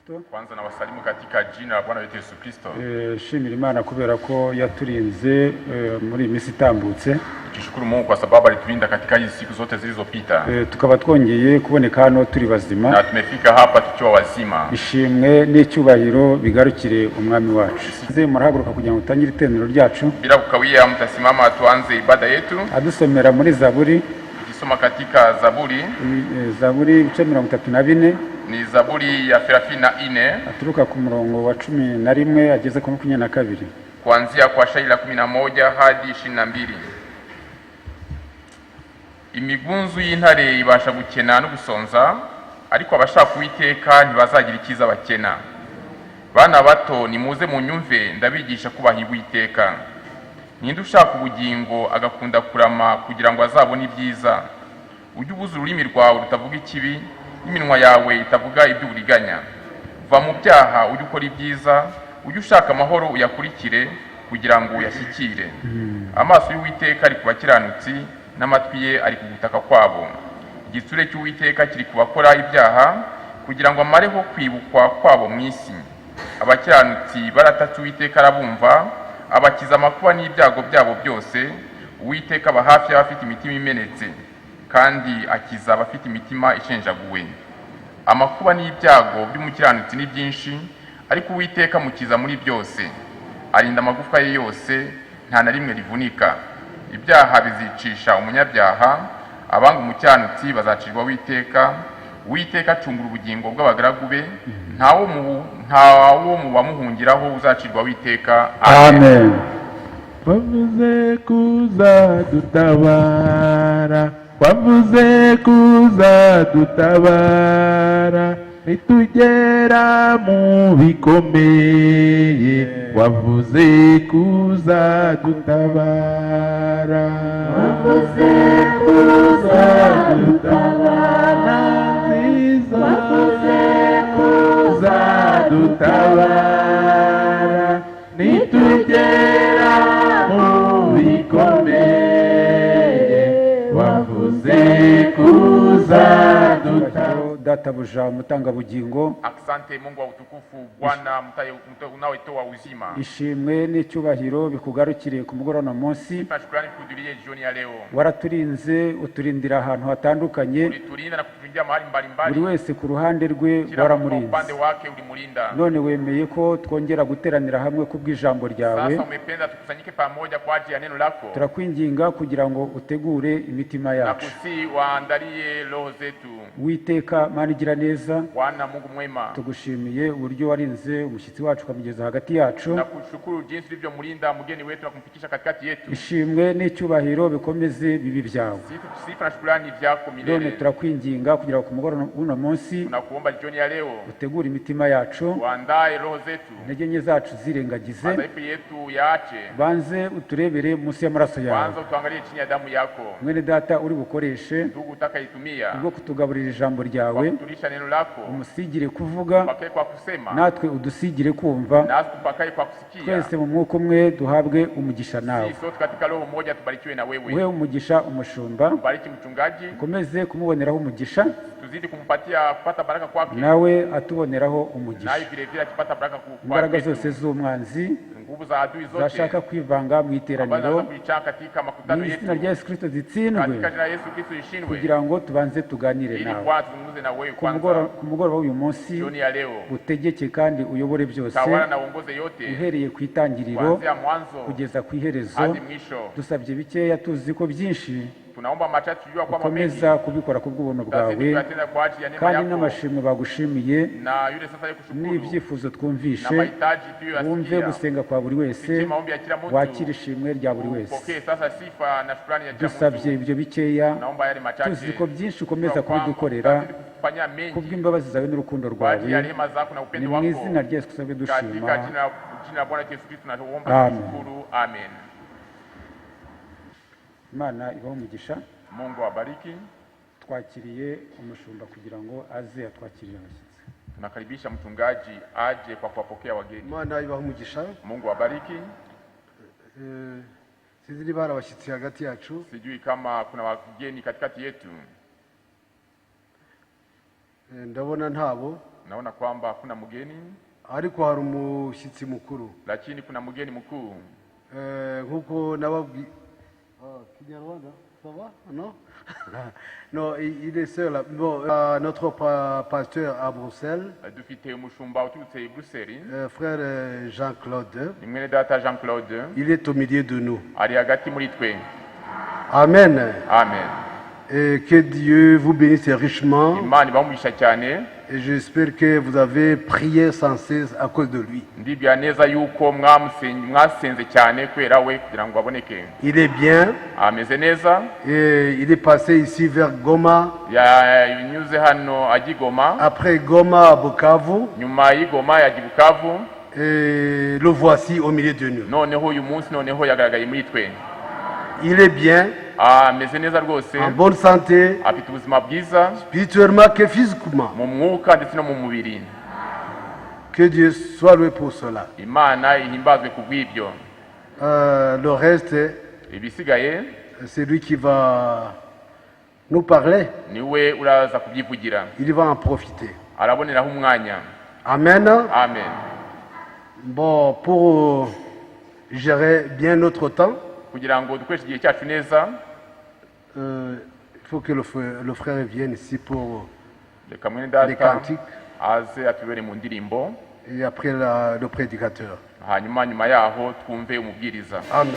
Kristo. Kwanza na wasalimu katika jina la Bwana wetu Yesu Kristo. Shimira Imana kubera ko yaturinze muri imisi itambutse. Tushukuru Mungu kwa sababu alitulinda katika hizi siku zote zilizopita. Tukaba twongeye kuboneka hano turi bazima. Na tumefika hapa tukiwa wazima. Ishimwe n'icyubahiro bigarukire umwami wacu. Murahaguruka kugira ngo utangire iteraniro ryacu. Bila kukawia mtasimama tuanze ibada yetu. Adusomera muri Zaburi. Tukisoma katika Zaburi. Zaburi ibice 34. Ni Zaburi ya 34. Aturuka ku murongo wa 11 ageze ku 22. Kuanzia kwa shairi la 11 hadi 22. Imigunzu y'intare ibasha gukena no gusonza, ariko abashaka Uwiteka ntibazagira ikiza bakena. Bana bato nimuze mu nyumve ndabigisha kubaha Uwiteka. Ninde ushaka ubugingo agakunda kurama kugira ngo azabone ibyiza? Ujye ubuza ururimi rwawe rutavuga ikibi, iminwa yawe itavuga iby'uburiganya. Va mu byaha ujye ukora ibyiza, ujye ushaka amahoro uyakurikire kugira ngo uyashyikire. Amaso y'Uwiteka ari ku bakiranutsi, n'amatwi ye ari ku gutaka kwabo. Igitsure cy'Uwiteka kiri ku bakora ibyaha kugira ngo amareho kwibukwa kwabo mu isi. Abakiranutsi baratatse Uwiteka arabumva, abakiza amakuba n'ibyago byabo byose. Uwiteka aba hafi y'abafite imitima imenetse, kandi akiza abafite imitima ishenjaguwe. Amakuba n'ibyago by'umukiranutsi ni byinshi, ariko Uwiteka mukiza muri byose. Arinda amagufwa ye yose, nta na rimwe rivunika. Ibyaha bizicisha umunyabyaha, abanga umukiranutsi bazacirwa Uwiteka. Uwiteka acungura ubugingo bw'abagaragu be, ntawo mu bamuhungiraho uzacirwa Uwiteka. Amen. Wavuze kuzadutabara, wavuze kuzadutabara, nitugera mu bikomeye, wavuze kuzadutabara. Wavuze kuzadutabara nziza, wavuze kuzadutabara, nitugera mu bikomeye, wavuze kuzadutabara. Databuja mutanga bugingo. Asante Mungu wa utukufu, Bwana unaotoa uzima. Ishimwe n'icyubahiro bikugarukire ku mugoroba munsi. Shukrani kudulie jioni ya leo. Waraturinze uturindira ahantu hatandukanye. Ulitulinda na kutulindia mahali mbalimbali. Buri wese ku ruhande rwe waramurinze. Upande wake ulimulinda. None wemeye ko twongera guteranira hamwe kubw'ijambo ryawe. Sasa umependa tukusanyike pamoja kwa ajili ya neno lako. Turakwinginga kugira ngo utegure imitima yacu. Nakusi waandalie roho zetu. Uwiteka Mana igira neza. Bwana Mungu mwema. Tugushimiye uburyo warinze umushyitsi wacu kamugeza hagati yacu. Nakushukuru jinsi ulivyomulinda mgeni wetu na kumfikisha katikati yetu. Ishimwe n'icyubahiro bikomeze bibi byawe. Sifa na shukrani vyako milele. None turakwinginga kugira ngo ku mugoroba uno munsi tunakuomba jioni ya leo utegure imitima yacu. Waandae roho zetu. Intege nke zacu zirengagize. Madhaifu yetu yaache. Banze uturebere munsi y'amaraso yawe. Banza utuangalie chini ya damu yako. Mwene data uri bukoreshe ndugu utakayitumia ubwo kutugaburira ijambo ryawe. Kutulisha neno lako. Umusigire kuvuga. Upakaye kwa kusema. Natwe udusigire kumva. Nasi tupakaye kwa kusikia. Twese mu mwuka umwe duhabwe umugisha nawe. Sisi sote katika roho moja tubarikiwe na wewe. Uhe umugisha umushumba. Bariki mchungaji. Ukomeze kumuboneraho umugisha. Tuzidi kumpatia kupata baraka kwake. Nawe atuboneraho umugisha. Naye vile vile akipata baraka kwake. Imbaraga zose z'umwanzi. Nguvu za adui zote. Zashaka kwivanga mu iteraniro. Katika makutano yetu. Izina rya Yesu Kristo zitsindwe. Katika jina la Yesu Kristo ishindwe. Kugira ngo tubanze tuganire nawe. Ili kwa tuzungumze na wewe kwanza. Ku mugoroba w'uyu munsi. Jioni ya leo. Utegeke kandi uyobore byose. Tawala na uongoze yote. Uhereye ku itangiriro. Kuanzia mwanzo. Kugeza ku iherezo. Hadi mwisho. Dusabye bikeya tuzi ko byinshi. Tunaomba machache tujua kwamba mengi. Komeza kubikora ku bw'ubuntu bwawe. Kandi n'amashimwe bagushimiye. Na yule sasa yukushukuru. N'ibyifuzo twumvishe. Na mahitaji tuyo asikia. Wumve gusenga kwa buri wese. Wakira ishimwe rya buri wese. Pokea sasa sifa na shukrani ya jamu. Dusabye ibyo bikeya. Naomba yale machache. Tuzi ko byinshi ukomeza kubidukorera. Kubw'imbabazi zawe n'urukundo rwawe. Ni mu izina rya Yesu Kristo dushima. Katika jina la Bwana Yesu Kristo tunaomba kushukuru. Amen. Imana ibaho umugisha. Mungu awabariki. Twakiriye umushumba kugira ngo aze atwakirire abashyitsi. Tunakaribisha mchungaji aje kwa kuwapokea wageni. Imana ibaho umugisha. Mungu awabariki. Siziri bara abashyitsi hagati yacu. Sijui kama kuna wageni katikati yetu. Ndabona ntabo. naona kwamba hakuna mgeni, ariko hari umushyitsi mukuru. lakini kuna mgeni mkuu. Nkuko nababwi Kinyarwanda, ça va? Non? Non, il est seul. Bon, notre pasteur à Bruxelles, Dufite umushumba uturutse i Bruxelles, frère Jean-Claude, ni mwene data Jean Claude, il est au milieu de nous. ari hagati muri twe. Amen. Amen. Et que Dieu vous bénisse richement. Imana ibamugisha cyane. Et j'espère que vous avez prié sans cesse à cause de lui. Ndibwira neza yuko mwasenze cyane kubera we kugira ngo aboneke. Il est bien. Ameze neza. Et il est passé ici vers Goma. Yanyuze hano ajya Goma. Après Goma à Bukavu. Nyuma y'Igoma yajya Bukavu. Et le voici au milieu de nous. Noneho uyu munsi noneho yagaragaye muri twe. Il est bien. Ameze neza rwose. En bonne santé. Afite ubuzima bwiza. Spirituellement que physiquement. Mu mwuka ndetse no mu mubiri. Que Dieu soit loué pour cela. Imana ihimbazwe kubw'ibyo. Le reste, ibisigaye, c'est lui qui va nous parler. Niwe uraza kubyivugira. Il va en profiter. Araboneraho umwanya. Amen. Amen. Bon, pour gérer bien notre temps, kugira ngo dukoreshe igihe cyacu neza, il faut que le frère vienne ici pour les cantiques. Aze atubere mu ndirimbo. Et après le prédicateur. Hanyuma nyuma yaho twumve umubwiriza. Amen.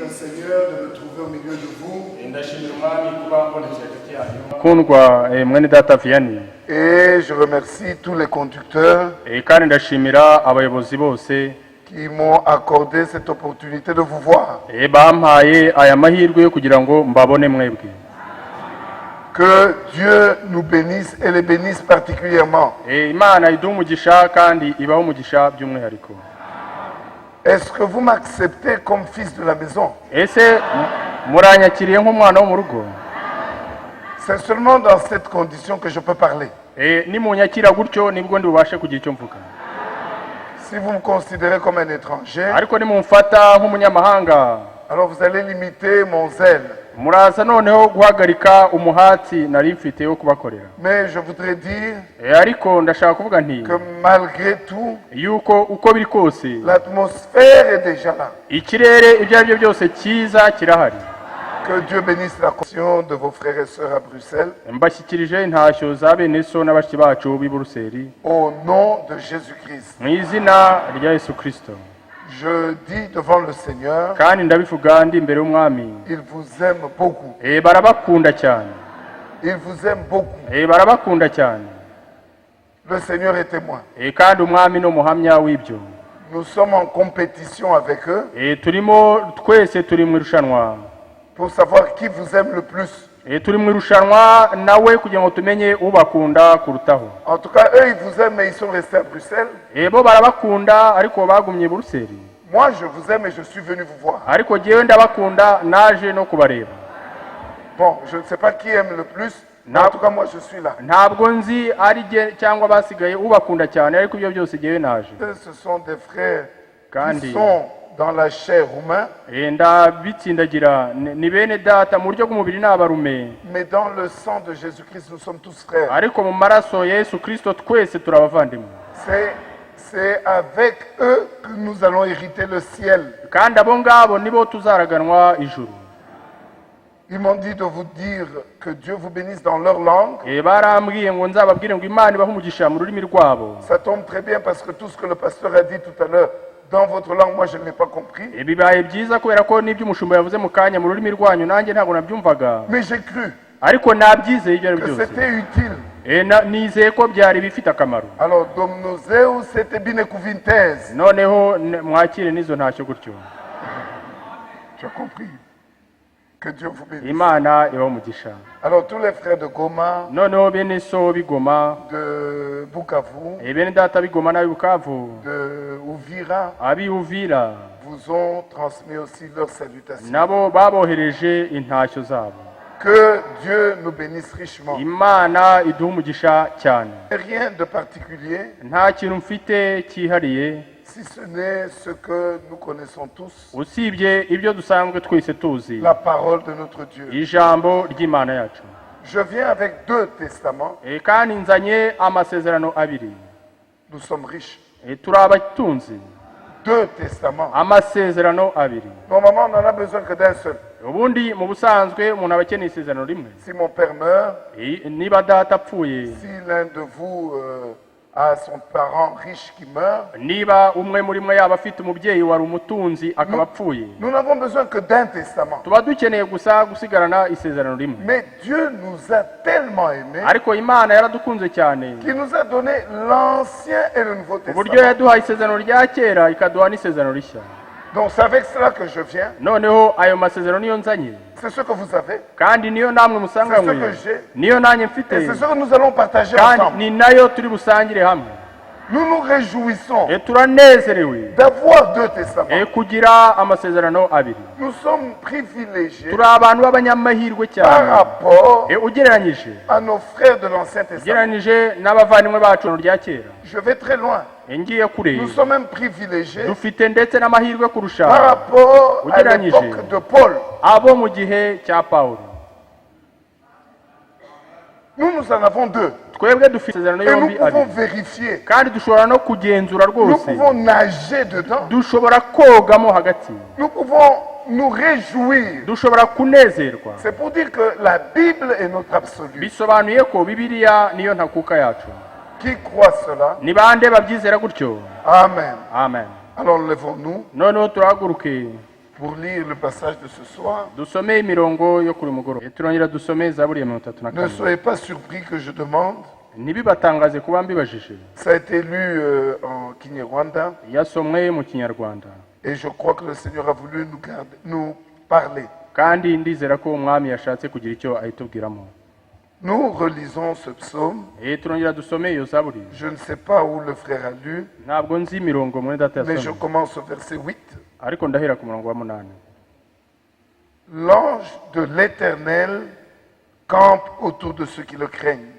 le Seigneur de me trouver au milieu de vous. kundwa mwene data Vianney Et je remercie tous les conducteurs kandi ndashimira abayobozi bose qui m'ont accordé cette opportunité de vous voir. bampaye aya mahirwe yo kugira ngo mbabone mwebwe. Que Dieu nous bénisse et les bénisse particulièrement. Imana iduha umugisha kandi ibaho umugisha by'umwihariko. Est-ce que vous m'acceptez comme fils de la maison? Ese muranyakiriye nk'umwana wo mu rugo? C'est seulement dans cette condition que je peux parler. Nimunyakira gutyo nibwo ndibashe kugira icyo mvuga. Si vous me considérez comme un étranger, ariko nimumfata nk'umunyamahanga, alors vous allez limiter mon zèle. Muraza noneho guhagarika umuhati nari mfite yo kubakorera. Mais je voudrais dire ariko ndashaka kuvuga nti que malgré tout, yuko uko biri kose l'atmosphère est déjà là. Ikirere ibyo aribyo byose cyiza kirahari. Que Dieu bénisse la connexion de vos frères et sœurs à Bruxelles. Mbashyikirije intashyo za bene so n'abashiki bacu b'i Buruseli. Au nom de Jésus-Christ. Mu izina rya Yesu Kristo. Je dis devant le Seigneur, kandi ndabivuga ndi imbere y'umwami, il vous aime beaucoup. Barabakunda cyane. Il vous aime beaucoup. Barabakunda cyane. Le Seigneur est témoin. Kandi umwami no muhamya w'ibyo. Nous sommes en compétition avec eux. Turimo twese turi mu irushanwa. Pour savoir qui vous aime le plus. Turi mu irushanwa nawe kugira ngo tumenye ubakunda kurutaho. En tout cas, eux, ils vous aiment, mais ils sont restés à Bruxelles. Bo barabakunda ariko bagumye Buruseli. Moi, je vous aime et je suis venu vous voir. Ariko jewe ndabakunda naje no kubareba. Bon, je ne sais pas qui aime le plus. En tout cas, moi, je suis là. Ntabwo nzi ari je cyangwa basigaye ubakunda cyane ariko ibyo byose jewe naje. Ce sont des frères kandi qui sont dans la chair roumain. Ndabitsindagira ni bene data mu buryo bw'umubiri n'abarume. Mais dans le sang de Jésus-Christ, nous sommes tous frères. Ariko mu maraso Yesu Kristo twese turabavandimwe. C'est avec eux que nous allons hériter le ciel. Kandi abo ngabo nibo tuzaraganwa ijuru. Ils m'ont dit de vous dire que Dieu vous bénisse dans leur langue. Barambwiye ngo nzababwire ngo Imana ibahe umugisha mu rurimi rwabo. Ça tombe très bien parce que tout ce que le pasteur a dit tout à l'heure dans votre langue, moi je ne l'ai pas compris. Bibaye byiza kubera ko nibyo umushumba yavuze mu kanya mu rurimi rwanyu nanjye ntabwo nabyumvaga. Mais j'ai cru. Ariko nabyize ibyo byose. C'était utile. Nizeye ko byari bifite akamaro. Alors Domnozeus c'était bine kuvintes. Noneho mwakire nizo ntacyo gutyo. Tu as compris? Que Dieu vous bénisse. Imana ibahe umugisha. Alors tous les frères de Goma. Noneho bene so bigoma. De Bukavu. Bene data bigoma na Bukavu. De Uvira. Abi Uvira. Vous ont transmis aussi leurs salutations. Nabo babohereje intashyo zabo. Que Dieu nous bénisse richement. Imana iduha umugisha cyane. Rien de particulier. Nta kintu mfite cyihariye. Si ce n'est ce que nous connaissons tous. Usibye ibyo dusanzwe twese tuzi. La parole de notre Dieu. Ijambo ry'Imana yacu. Je viens avec 2 testaments. Kandi nzanye amasezerano abiri. Nous sommes riches. Turabatunzi. 2 testaments. Amasezerano abiri. Normalement, on n'en a besoin que d'un seul. Ubundi mu busanzwe umuntu aba akeneye isezerano rimwe. Si mon père meurt. Niba data apfuye. Si l'un de vous a son parent riche qui meurt. Niba umwe muri mwe yaba afite umubyeyi wari umutunzi akaba apfuye. Nous n'avons besoin que d'un testament. Tuba dukeneye gusa gusigarana isezerano rimwe. Mais Dieu nous a tellement aimés. Ariko Imana yaradukunze cyane. Qui nous a donné l'Ancien et le Nouveau Testament. Uburyo yaduhaye isezerano rya kera ikaduha n'isezerano rishya. Donc c'est avec cela que je viens. Noneho ayo masezerano niyo nzanye. C'est ce que vous avez. Kandi niyo namwe musanganywe. C'est ce que j'ai. Niyo nanjye mfite. Et c'est ce que nous allons partager ensemble. Kandi ni nayo turi busangire hamwe. Nous nous réjouissons turanezerewe d'avoir 2 testaments. Kugira amasezerano abiri. Nous sommes privilégiés turi abantu b'abanyamahirwe cyane par rapport ugereranyije à nos frères de l'Ancien Testament. Ugereranyije n'abavandimwe bacu rya kera. Je vais très loin. Nous sommes même privilégiés par rapport à l'époque de Paul. Nous en avons 2. Et nous pouvons vérifier. Nous pouvons nager dedans. Nous pouvons nous réjouir. C'est pour dire que la Bible est notre absolu. Qui croit cela? Amen. Amen. Alors levons-nous pour lire le passage de ce soir. dusome imirongo yo kuri mugoroba turongera dusome zaburi ya 34. Ne soyez pas surpris que je demande. ntibibatangaze kuba mbibajije. Ça a été lu en Kinyarwanda. yasomwe mu kinyarwanda. Et je crois que le Seigneur a voulu nous parler. kandi ndizera ko umwami yashatse kugira icyo ahitubwiramo. Nous relisons ce psaume. turongera dusome iyo zaburi. Je ne sais pas où le frère a lu. ntabwo nzi imirongo muri data Mais je yasomye. commence au verset 8. ariko ndahera ku murongo wa 8. L'ange de l'Éternel campe autour de ceux qui le craignent.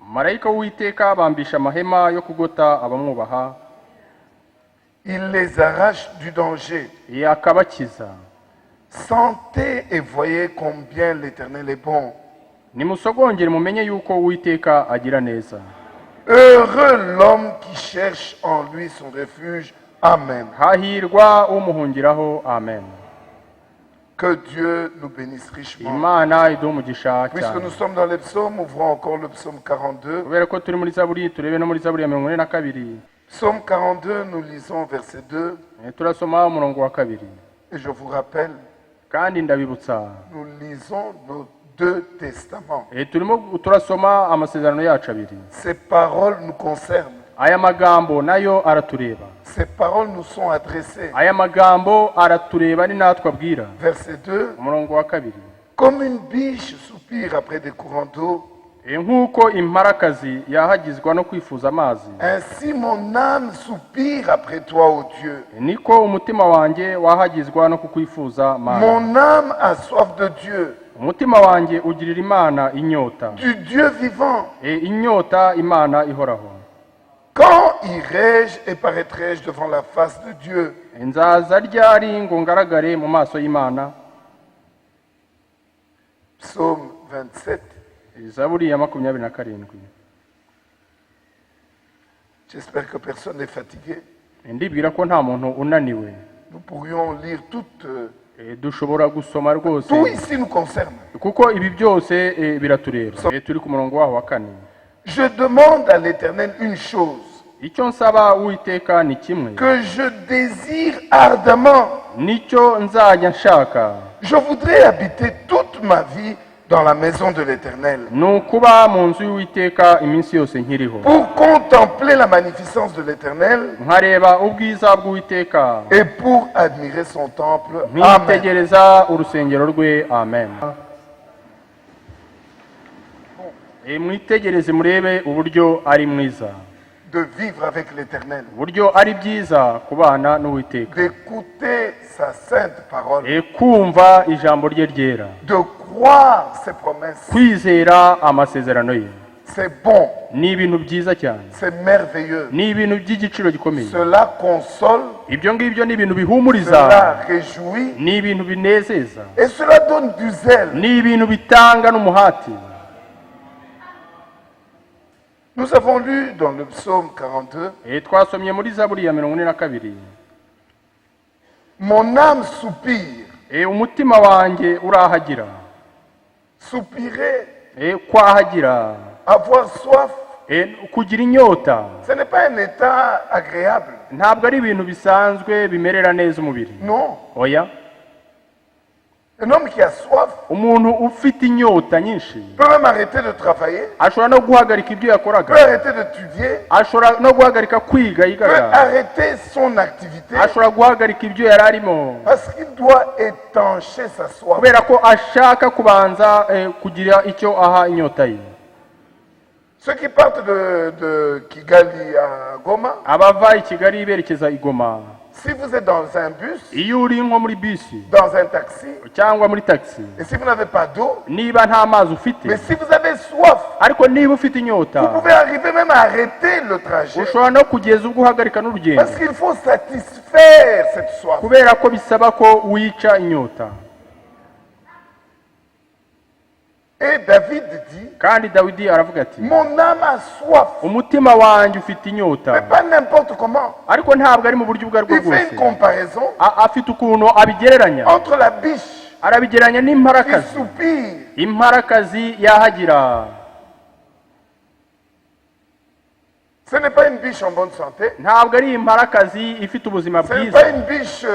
marayika w'uwiteka abambisha amahema yo kugota abamwubaha. Il les arrache du danger. akabakiza. Sentez et voyez combien l'Éternel est bon. nimusogongere mumenye yuko uwiteka agira neza. Heureux l'homme qui cherche en lui son refuge. Amen. hahirwa umuhungiraho. amen. Que Dieu nous bénisse richement. imana iduhe umugisha Puisque cyane. nous sommes dans les psaumes, ouvrons encore le psaume 42. kubera ko turi muri zaburi turebe no muri zaburi ya 42. Psaume 42, nous lisons verset 2. turasoma umurongo wa 2. Et je vous rappelle, kandi ndabibutsa. nous lisons nos deux testaments. turimo turasoma amasezerano yacu abiri. Ces paroles nous concernent. aya magambo nayo aratureba. Ces paroles nous sont adressées. aya magambo aratureba ni natwe abwira. Verset 2. umurongo wa 2. Comme une biche soupire après des courants d'eau, nk'uko imparakazi yahagizwa no kwifuza amazi, ainsi mon âme soupire après toi, ô Dieu. niko umutima wanjye wahagizwa no kukwifuza Mana. Mon âme a soif de Dieu, umutima wanjye ugirira Imana inyota. du Dieu vivant. inyota Imana ihoraho. Quand irai-je et paraîtrai-je devant la face de Dieu? nzaza ryari ngo ngaragare mu maso y'Imana. Psaume 27. zaburi ya 27. J'espère que personne n'est fatigué. ndibwira ko nta muntu unaniwe. Nous pourrions lire toute. dushobora gusoma rwose. Tout ici nous concerne. kuko ibi byose biratureba. turi ku murongo waho wa 4. Je demande à l'Éternel une chose. icyo nsaba Uwiteka ni kimwe. Que je désire ardemment. nicyo nzajya nshaka. Je voudrais habiter toute ma vie dans la maison de l'Éternel. ni ukuba mu nzu y'Uwiteka iminsi yose nkiriho. Pour contempler la magnificence de l'Éternel. nkareba ubwiza bw'Uwiteka. Et pour admirer son temple. Amen. nkitegereza urusengero rwe. amen. mwitegereze murebe uburyo ari mwiza. De vivre avec l'Éternel. uburyo ari byiza kubana n'Uwiteka. D'écouter sa sainte parole. kumva ijambo rye ryera. De croire ses promesses. kwizera amasezerano ye. C'est bon. ni ibintu byiza cyane. C'est merveilleux. ni ibintu by'igiciro gikomeye. Cela console. ibyo ngibyo ni ibintu bihumuriza. Cela réjouit. ni ibintu binezeza. Et cela donne du zèle. ni ibintu bitanga n'umuhati. Nous avons lu dans le psaume 42. twasomye muri zaburi ya 42. Mon âme soupire. umutima wanjye urahagira. Soupirer. kwahagira. Avoir soif. kugira inyota. Ce n'est pas un état agréable. ntabwo ari ibintu bisanzwe bimerera neza umubiri. Non. oya. Un homme qui a soif. umuntu ufite inyota nyinshi. Peut même arrêter de travailler. ashobora no guhagarika ibyo yakoraga. Peut arrêter d'étudier. ashobora no guhagarika kwiga Peut yigaga. arrêter son activité. ashobora guhagarika ibyo yari arimo. Parce qu'il doit étancher sa soif. kubera ko ashaka kubanza kugira icyo aha inyota ye. Ceux qui partent de Kigali à Goma. abava i Kigali berekeza i Goma. Si vous êtes dans un bus. iyo uri nko muri bisi. Dans un taxi. cyangwa muri taxi. Et si vous n'avez pas d'eau. niba nta mazi ufite. Mais si vous avez soif. ariko niba ufite inyota. Vous pouvez arriver même à arrêter le trajet. ushobora no kugeza ubwo uhagarika n'urugendo. Parce qu'il faut satisfaire cette soif. kubera ko bisaba ko wica inyota. Et David dit. kandi Dawidi aravuga ati. Mon âme a soif. umutima wanjye ufite inyota. Mais pas n'importe comment. ariko ntabwo ari mu buryo ubwo aribwo Il fait une comparaison. afite ukuntu abigereranya. Entre la biche. arabigeranya Qui n'imparakazi. soupire. imparakazi yahagira. Ce n'est pas une biche en bonne santé. ntabwo ari imparakazi ifite ubuzima Ce n'est bwiza, pas une biche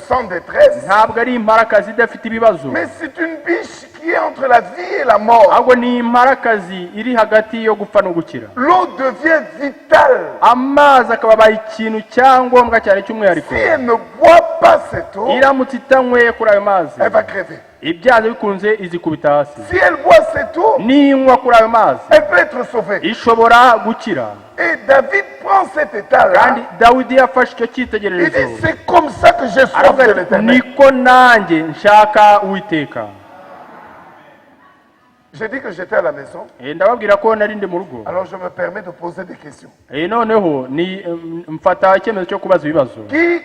sans détresse. ntabwo ari imparakazi idafite ibibazo, Mais c'est une biche qui est entre la vie et la mort. ahubwo ni imparakazi iri hagati yo gupfa no gukira. L'eau devient vitale. Amazi akaba abaye ikintu cyangombwa cyane cy'umwihariko. Si elle ne boit pas cette eau, iramutse itanyweye kuri ayo mazi, elle va crever. ibyago bikunze izikubita hasi. Si elle boit cette eau, ninywa kuri ayo mazi, elle peut être sauvée. ishobora gukira. Et David prend cet état-là. kandi Dawidi yafashe icyo Il cyitegererezo, dit, c'est comme ça que j'ai soif aravuga de ati l'Éternel. niko nanjye nshaka Uwiteka. J'ai dit que j'étais à la maison. Ndababwira ko nari ndi mu rugo. Alors je me permets de poser des questions. Noneho ni mfata icyemezo cyo kubaza ibibazo. Qui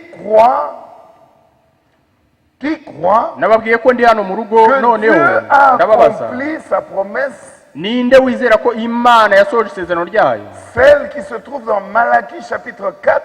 croit nababwiye ko ndi hano mu rugo, que noneho Dieu a ndababaza, accompli sa promesse, ninde wizera ko Imana yasohoje isezerano ryayo? celle qui se trouve dans Malachie chapitre 4,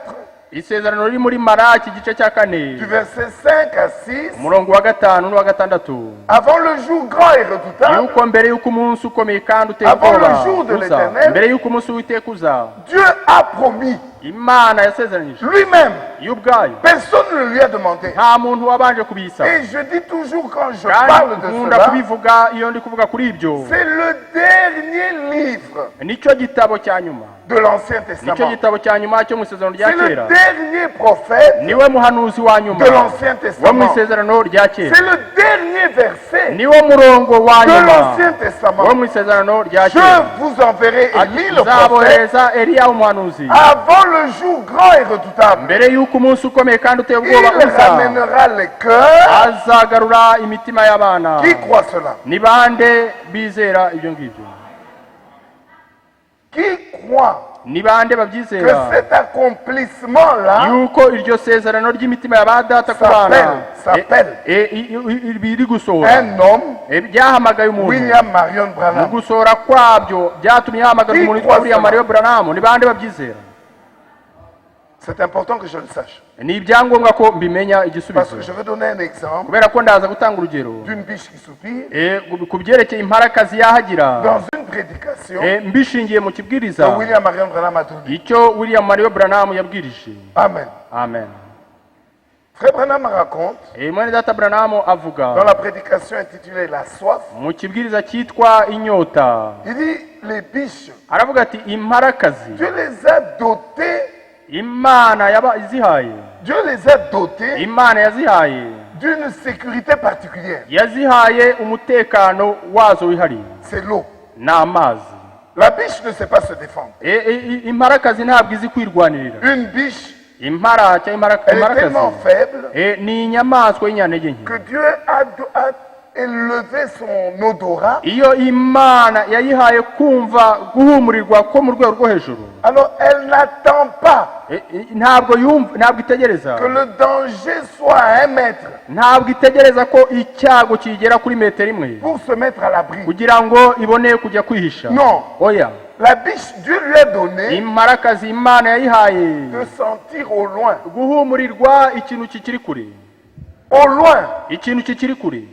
isezerano riri muri Maraki igice cya 4 du verset 5 à 6, umurongo wa 5 n'uwa 6. avant le jour grand et redoutable, yuko mbere yuko umunsi ukomeye kandi uteye Avant le ubwoba jour de uza, l'Éternel, mbere yuko umunsi w'Uwiteka uza, Dieu a promis Imana yasezeranije lui-même. yo ubwayo, Personne ne lui a demandé. nta muntu wabanje kubisaba. Et je dis toujours quand je parle kandi de nkunda cela, kubivuga iyo ndi kuvuga kuri ibyo, c'est le dernier livre nicyo gitabo cya nyuma, de l'Ancien nicyo Testament. gitabo cya nyuma cyo mu isezerano rya C'est le kera, dernier prophète niwe muhanuzi wa nyuma de l'Ancien wo mu Testament. isezerano rya kera, C'est le dernier verset niwo murongo wa de nyuma l'Ancien wo Testament. mu isezerano rya Je kera. vous enverrai Élie le prophète Nzabohereza Eliya umuhanuzi avant le jour grand et redoutable. mbere y'uko umunsi ukomeye kandi uteye Il ubwoba uza, ramènera les cœurs. azagarura imitima y'abana. Qui croit cela? Ni bande bizera ibyo ngibyo? Qui croit Ni bande que babyizera cet accomplissement-là yuko iryo sezerano ry'imitima ya ba data ku bana s'appelle biri gusohora? un homme, byahamagaye umuntu William Marion mu Branham. gusohora kwabyo byatumye hamagara umuntu witwa William Marion Branham. Ni bande babyizera? C'est important que je le sache. Ni ibyangombwa ko mbimenya Parce igisubizo, que je vais donner un exemple kubera ko ndaza gutanga urugero d'une biche qui soupire ku byerekeye imparakazi yahagira, dans une prédication mbishingiye mu kibwiriza que William Marion Branham a donné. icyo William Marion Branham yabwirije. Amen. Amen. Frère Branham raconte Mwene data Branham avuga dans la prédication intitulée La soif, mu kibwiriza cyitwa inyota, il dit les biches, aravuga ati imparakazi Dieu les a dotées, Imana yazihaye, Dieu les a dotées Imana yazihaye, d'une sécurité particulière. yazihaye umutekano wazo wihariye, C'est l'eau. n'amazi. La biche ne sait pas se défendre. Imparakazi ntabwo izi kwirwanirira. Une biche, impara cyangwa elle est tellement faible ni inyamaswa y'inyantege nke que Dieu a élevé son odorat. iyo Imana yayihaye kumva guhumurirwa ko mu rwego rwo hejuru. Alors elle n'attend pas ntabwo itegereza que le danger soit à 1 mètre ntabwo itegereza ko icyago kigera kuri metero imwe pour se mettre à l'abri. kugira ngo ibone kujya kwihisha. Non. Oya. La biche, Dieu lui a donné imparakazi Imana yayihaye de sentir au loin. guhumurirwa ikintu kikiri kure. Au loin. Ikintu kikiri kure.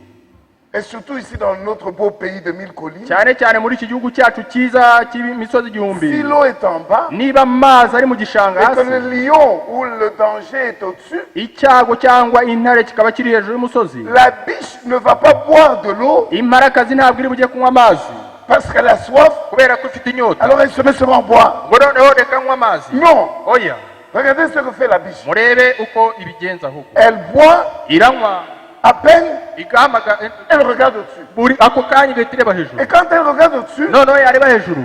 Et surtout ici dans notre beau pays de 1000 collines. cyane cyane muri iki gihugu cyacu cyiza cy'imisozi igihumbi. Si l'eau est en bas, niba amazi ari mu gishanga et que hasi, le lion ou le danger est au-dessus, icyago cyangwa intare kikaba kiri hejuru y'umusozi, la biche ne va pas boire de l'eau imparakazi ntabwo iri bujye kunywa amazi parce qu'elle a soif. kubera ko ifite inyota. Alors elle se met seulement à boire. ngo noneho reka nywa amazi. Non. Oya. Regardez ce que fait la biche. murebe uko ibigenza ahubwo. Elle boit iranywa à peine, igahamaga elle regarde au-dessus. buri ako kanya igahita ireba hejuru. Et quand elle regarde au-dessus, noneho yareba hejuru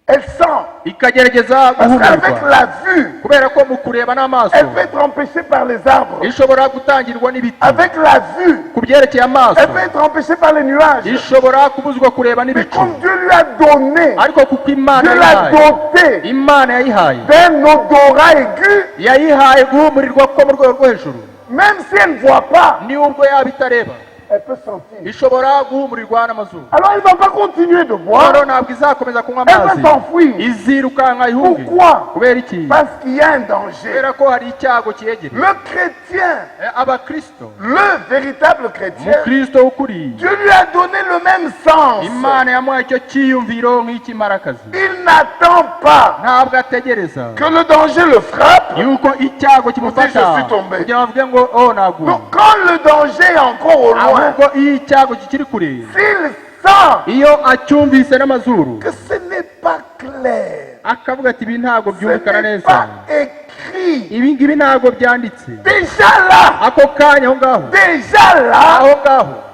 elle sent. ikagerageza Parce qu'avec guhumurirwa la vue, kubera ko mu kureba n'amaso elle peut être empêchée par les arbres. ishobora gutangirwa n'ibiti. Avec la vue, ku byerekeye amaso elle peut être empêchée par les nuages. ishobora kubuzwa kureba Mais n'ibicu. comme Dieu lui a donné, ariko kuko Imana Dieu l'a yayihaye, doté Imana yayihaye d'un odorat aigu, yayihaye guhumurirwa ko mu rwego rwo hejuru, même si elle ne voit pas, ni ubwo yaba itareba, elle peut sentir. ishobora guhumurirwa n'amazuru. Alors elle ne va pas continuer de boire. rero ntabwo izakomeza kunywa Elle amazi, va s'enfuir. izirukanka ihunge. Pourquoi? kubera iki? Parce qu'il y a un danger. kubera ko hari icyago kiyegereye. Le chrétien, abakristo, le véritable chrétien, umukristo w'ukuri, Dieu lui a donné le même sens. imana yamuhaye icyo cyiyumviro nk'icy'imparakazi. Il n'attend pas ntabwo ategereza que le danger le frappe. yuko icyago kimufata Je suis tombé. kugira ngo bavuge ngo oh naguye. Donc quand le danger est encore au loin, ahubwo iyo icyago kikiri kure, s'il sent iyo acyumvise n'amazuru que ce n'est pas clair, akavuga ati ibi ntabwo ce byumvikana n'est neza, pas écrit, ibi ngibi ntabwo byanditse, déjà là, ako kanya aho ngaho déjà là,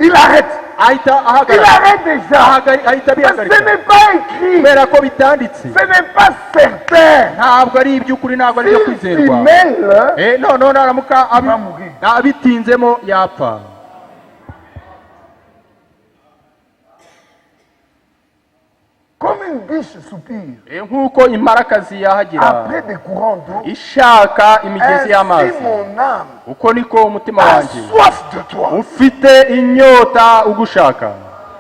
il arrête. ahita Il ahagarara, arrête déjà. ahita Parce que ce abihagarika n'est pas écrit. kubera ko bitanditse, Ce n'est pas certain. ntabwo ari iby'ukuri, ntabwo ari ibyo S'il s'y kwizerwa. mêle, noneho naramuka va mourir. abitinzemo yapfa. Comme une biche soupire nk'uko imparakazi yahagera après des courants d'eau, ishaka imigezi ainsi y'amazi, mon âme uko niko umutima a wanjye soif de toi. ufite inyota ugushaka.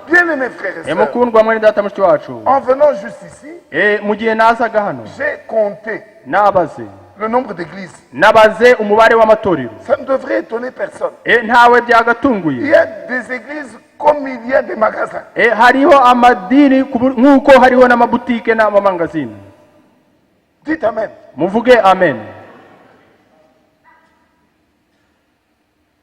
Bien-aimés frères et sœurs, mukundwa mwene data mushiki wacu, en venant juste ici, mu gihe nazaga hano j'ai compté nabaze le nombre d'églises. nabaze umubare w'amatorero. Ça ne devrait étonner personne. ntawe Il byagatunguye. y a des églises comme il y a des magasins. hariho amadini nk'uko hariho n'amabutike n'amamangazini. Dites Amen. muvuge amen.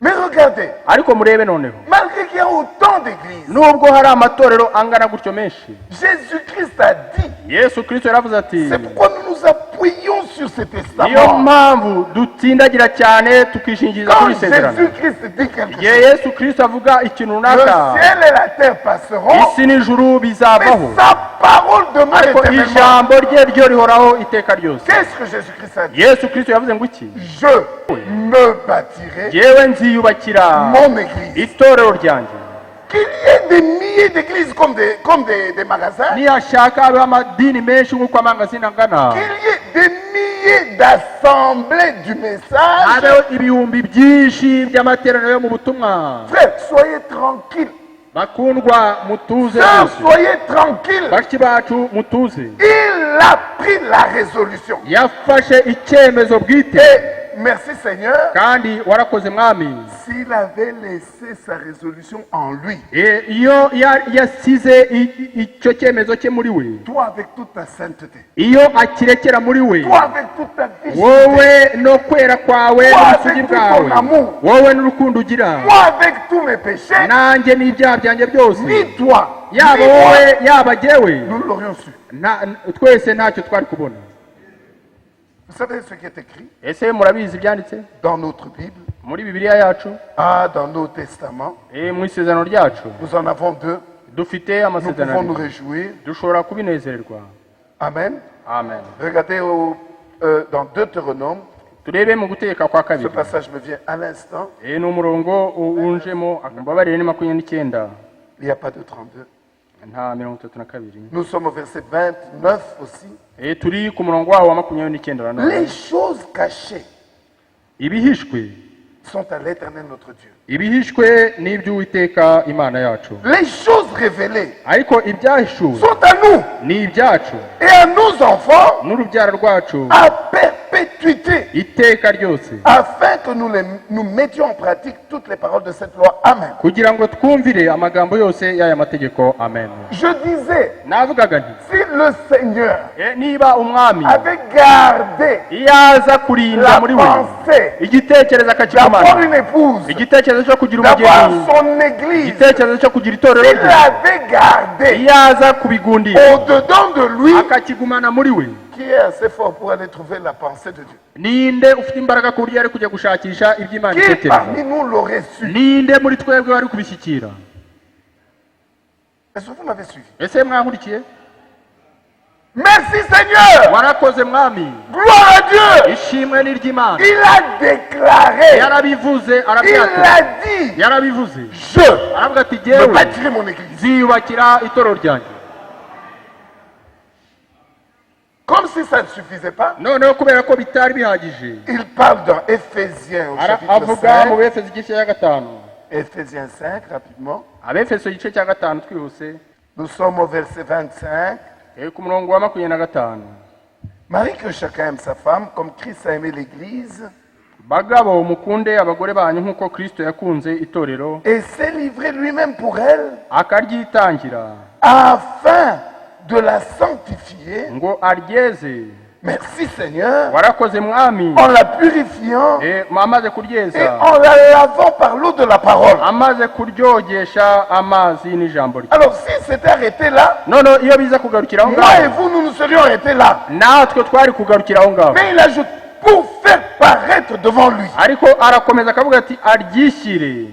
Mais regardez, ariko murebe noneho, malgré qu'il y a autant d'églises, nubwo hari amatorero angana gutyo menshi, Jésus-Christ a dit, yesu kristo yaravuze ati, c'est pourquoi nous nous appuyons sur ce niyo testament. mpamvu dutsindagira cyane tukishingiriza Quand kuri isezerano. Jésus-Christ dit quelque igihe chose, yesu kristo avuga ikintu le runaka, ciel et la terre passeront, isi n'ijuru bizavaho, mais sa parole demeure ariko éternellement. ijambo rye ryo rihoraho iteka ryose. Qu'est-ce que Jésus-Christ a dit? yesu kristo yavuze ngo iki? Je me bâtirai yewe nziyubakira mon église. itorero ryanjye. Qu'il y ait des milliers d'églises comme des magasins, niyashaka habeho amadini menshi nk'uko amangazini angana, qu'il y ait des milliers d'assemblées du message. habeho ibihumbi byinshi by'amateraniro yo mu butumwa. Frère, soyez tranquilles. bakundwa mutuze Sœurs, rwose. soyez tranquilles. bashiki bacu mutuze. Il a pris la résolution. yafashe icyemezo bwite, Et merci Seigneur, kandi warakoze mwami. s'il avait laissé sa résolution en lui, iyo yasize icyo cyemezo cye muri we, toi avec toute ta sainteté, iyo akirekera muri we, toi avec toute ta vision, wowe no kwera kwawe n'ubusugi avec tout bwawe, ton amour, wowe n'urukundo ugira, moi avec tous mes péchés, nanjye n'ibyaha byanjye byose, ni toi, yaba ni moi, wowe yaba jyewe, nous l'aurions su. twese ntacyo twari kubona. Vous savez ce qui est écrit ese murabizi ibyanditse dans notre Bible, muri bibiliya yacu, dans nos testaments? mu isezerano ryacu Nous en avons deux. dufite Nous pouvons nous amasezerano, réjouir. dushobora kubinezererwa. Amen. amen. Regardez dans Deutéronome, turebe mu gutegeka kwa ce kabiri, passage me vient à l'instant. ni umurongo wunjemo mbabarire ni 29, Il n'y a pas de 32. nta 32. Nous sommes au verset 29 aussi. turi ku murongo wawo wa 29 nanone. Les choses cachées ibihishwe sont à l'Éternel notre Dieu. ibihishwe ni iby'Uwiteka Imana yacu, Les choses révélées ariko ibyahishuwe sont à nous ni ibyacu et à nos enfants n'urubyaro rwacu à perpétuité, iteka ryose, afin que nous mettions en pratique toutes les paroles de cette loi. Amen. kugira ngo twumvire amagambo yose y'aya mategeko. amen. Je disais, navugaga nti, si le Seigneur niba umwami avait gardé iyo aza kurinda la muri we pensée igitekerezo d'avoir akakigumana, une épouse, igitekerezo cyo kugira d'avoir umugeni, son église, igitekerezo cyo kugira itorero s'il rye, l'avait gardé iyo aza kubigundira au-dedans de lui, akakigumana muri we, qui est assez fort pour aller trouver la pensée de Dieu? ninde ufite imbaraga ku buryo ari kujya gushakisha iby'Imana Qui itekereza? parmi nous l'aurait su? ninde muri twebwe wari kubishyikira? Est-ce que vous m'avez suivi? ese mwankurikiye? Merci Seigneur! warakoze mwami, Gloire à Dieu! ishimwe ni iry'Imana. Il a déclaré, yarabivuze, il arabyatira, a dit, yarabivuze, je aravuga ati me jyewe bâtirai mon église. nziyubakira itorero ryanjye. Comme si ça ne suffisait pas, noneho kubera ko bitari bihagije, il parle dans Éphésiens au chapitre avuga mu 5, Befeso igice cya 5, Éphésiens 5, rapidement. Abefeso igice cya gatanu twihuse. Nous sommes au verset 25. Ku murongo wa 25. Marie que chacun aime sa femme comme Christ a aimé l'Église. Bagabo mukunde abagore banyu nkuko Kristo yakunze itorero. Et s'est livré lui-même pour elle. Akaryitangira. Afin de la sanctifier. Ngo aryeze. Merci Seigneur. Warakoze mwami. En la purifiant. Amaze kuryeza. Et en la lavant par l'eau de la parole. Amaze kuryogesha amazi n'ijambo rye. Alors si c'était arrêté là. Non iyo biza kugarukira aho ngaho. Moi et vous nous serions arrêtés là. Natwe twari kugarukira aho ngaho. Mais il ajoute pour faire paraître devant lui. Ariko arakomeza akavuga ati aryishyire.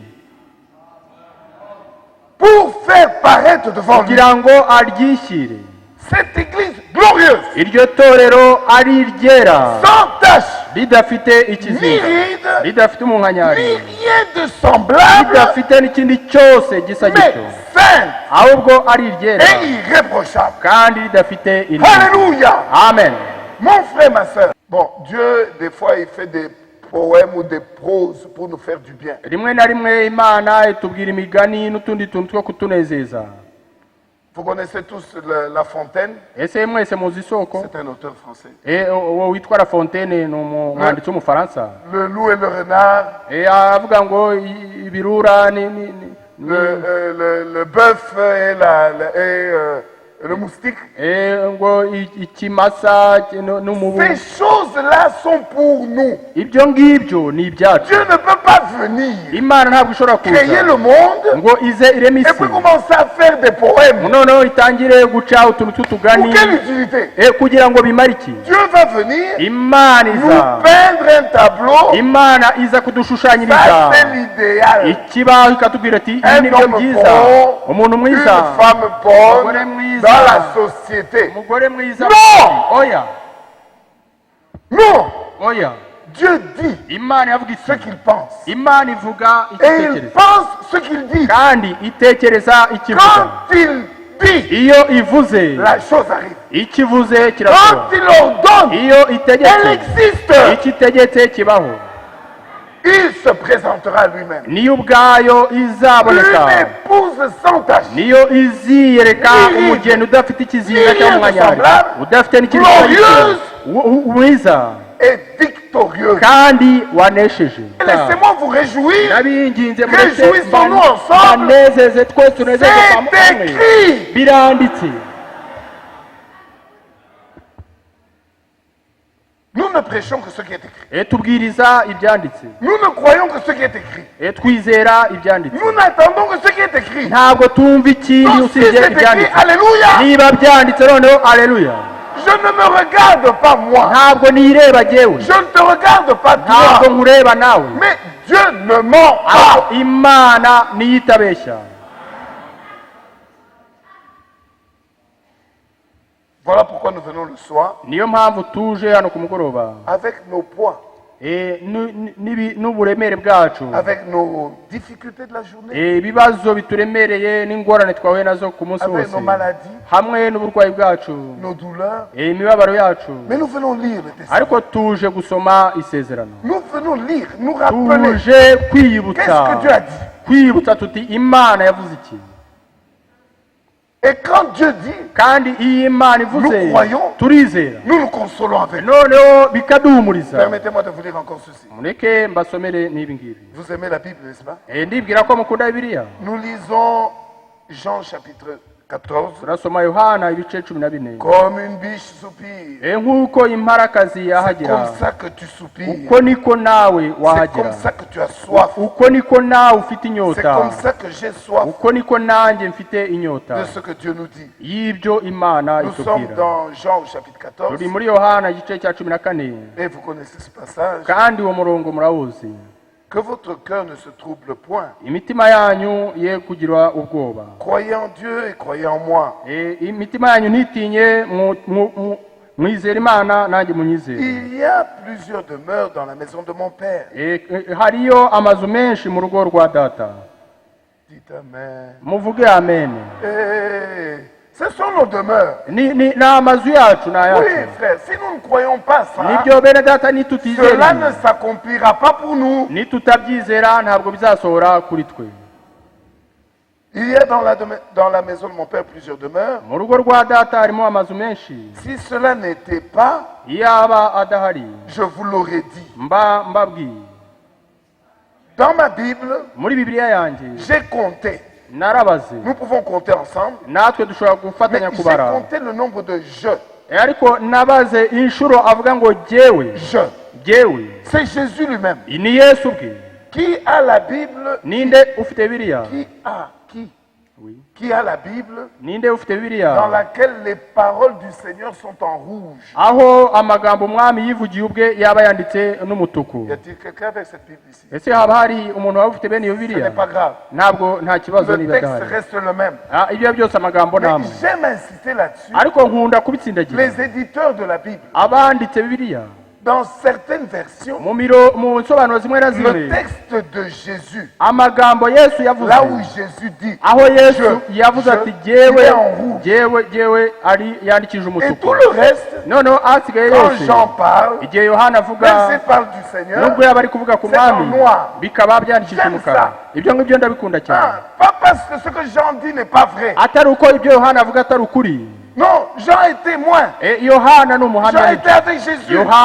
Pour faire paraître devant lui. Kugira ngo aryishyire. Cette église glorieuse. Iryo torero ari ryera. Sans tache. Ridafite ikizinga. Ridafite umunkanyari. Ni rien de semblable. Ridafite n'ikindi cyose gisa gityo. Saint. Ahubwo ari ryera. Et irréprochable. Kandi ridafite inenge. Alléluia. Amen. Mon frère, ma soeur. Bon, Dieu, des fois, il fait des poèmes ou des proses pour nous faire du bien. Rimwe na rimwe Imana itubwira imigani n'utundi tuntu two kutunezeza. Vous connaissez tous La Fontaine. Ese mwese muzi isoko? C'est un auteur français. Witwa La Fontaine ni umwanditsi w'umufaransa. Le loup et le renard. Avuga ngo ibirura le bœuf et le moustique. Ces choses-là sont pour nous. Dieu ne peut pas venir créer le monde et puis commencer à faire des poèmes. Pour quelle utilité? Dieu va venir nous peindre un tableau. Ça c'est l'idéal. Un homme bon, une femme bonne dans la société. Non! Dieu dit ce qu'il pense. Et il pense ce qu'il dit. Quand il dit, la chose arrive. Quand il ordonne, elle existe. Il se présentera lui-même. Une épouse sans tache. Glorieuse et victorieuse. Laissez-moi vous réjouir. Réjouissons-nous ensemble. C'est écrit. Nous ne prêchons que ce qui est écrit. Nous ne croyons que ce qui est écrit. Nous n'attendons que ce qui est écrit. Donc si c'est écrit, alléluia. Je ne me regarde pas moi. Je ne te regarde pas toi. Mais Dieu ne ment pas. Voilà pourquoi nous venons le soir avec nos poids, avec nos difficultés de la journée, avec nos maladies, nos douleurs. Mais nous venons lire le testament. Nous venons lire, nous rappeler qu'est-ce que Dieu a dit. Et quand Dieu dit, nous croyons, nous nous consolons avec. Permettez-moi de vous dire encore ceci. Vous aimez la Bible, n'est-ce pas? Nous lisons Jean chapitre 14. Comme une biche soupire. C'est comme ça que tu soupires. C'est comme ça que tu as soif. C'est comme ça que j'ai soif. De ce que Dieu nous dit. Nous sommes dans Jean chapitre 14. Et vous connaissez ce passage. Que votre cœur ne se trouble point. Croyez en Dieu et croyez en moi. Il y a plusieurs demeures dans la maison de mon Père. Dites Amen. Ce sont nos demeures. Oui, frère, si nous ne croyons pas ça, cela ne s'accomplira pas pour nous. Il y a dans la maison de mon père plusieurs demeures. Si cela n'était pas, je vous l'aurais dit. Dans ma Bible, j'ai compté. Nous pouvons compter ensemble. Mais j'ai compté le nombre de je. C'est Jésus lui-même. Qui a la Bible? Qui a la Bible dans laquelle les paroles du Seigneur sont en rouge? Y a-t-il quelqu'un avec cette Bible ici? Ce n'est pas grave. Le texte reste le même. Mais j'aime insister là-dessus. Les éditeurs de la Bible, dans certaines versions, le texte de Jésus, là où Jésus dit il est en rouge. Et tout le reste, quand Jean parle, même s'il parle du Seigneur, c'est en noir. J'aime ça. Pas parce que ce que Jean dit n'est pas vrai. Non, Jean est témoin. Jean était avec Jésus. Jean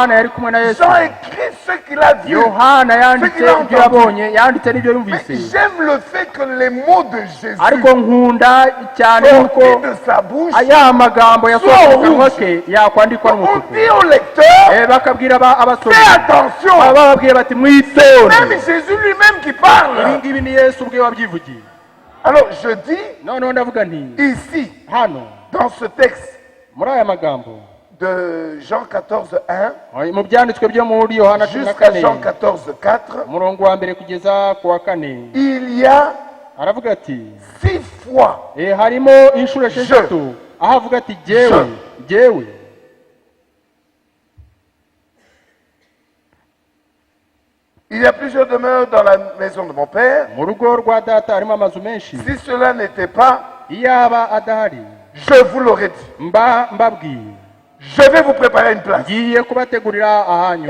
écrit ce qu'il a vu, ce qu'il a entendu. Mais j'aime le fait que les mots de Jésus sortis de sa bouche soient rouges. On dit au lecteur, fais attention. C'est même Jésus lui-même qui parle. Alors je dis ici, dans ce texte de Jean 14:1 jusqu'à Jean 14:4, il y a 6 fois je. Il y a plusieurs demeures dans la maison de mon père. Si cela n'était pas, je vous l'aurais dit. Je vais vous préparer une place. Et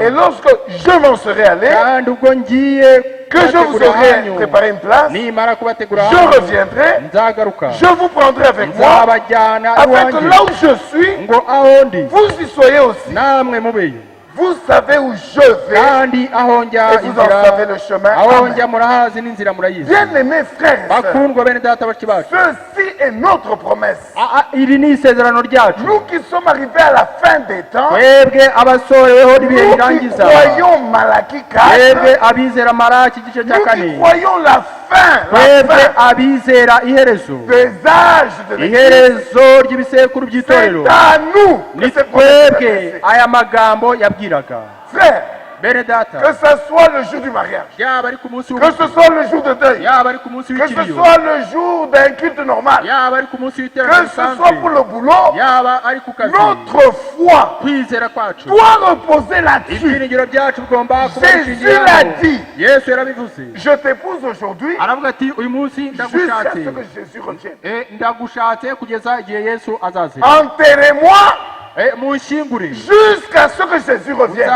lorsque je m'en serai allé, que je vous aurai préparé une place, je reviendrai, je vous prendrai avec moi, afin que là où je suis, vous y soyez aussi. Vous savez où je vais et vous en savez le chemin. Bien-aimés frères et sœurs, ceci est notre promesse. Nous qui sommes arrivés à la fin des temps, nous qui croyons Malachie 4, nous qui croyons la fin des âges de l'Église, c'est à nous que cette promesse. Frère, que ce soit le jour du mariage, que ce soit le jour de deuil, que ce soit le jour d'un culte normal, que ce soit pour le boulot, notre foi doit reposer là-dessus. Jésus l'a dit. Je t'épouse aujourd'hui jusqu'à ce que Jésus revienne. Enterrez-moi jusqu'à ce que Jésus revienne.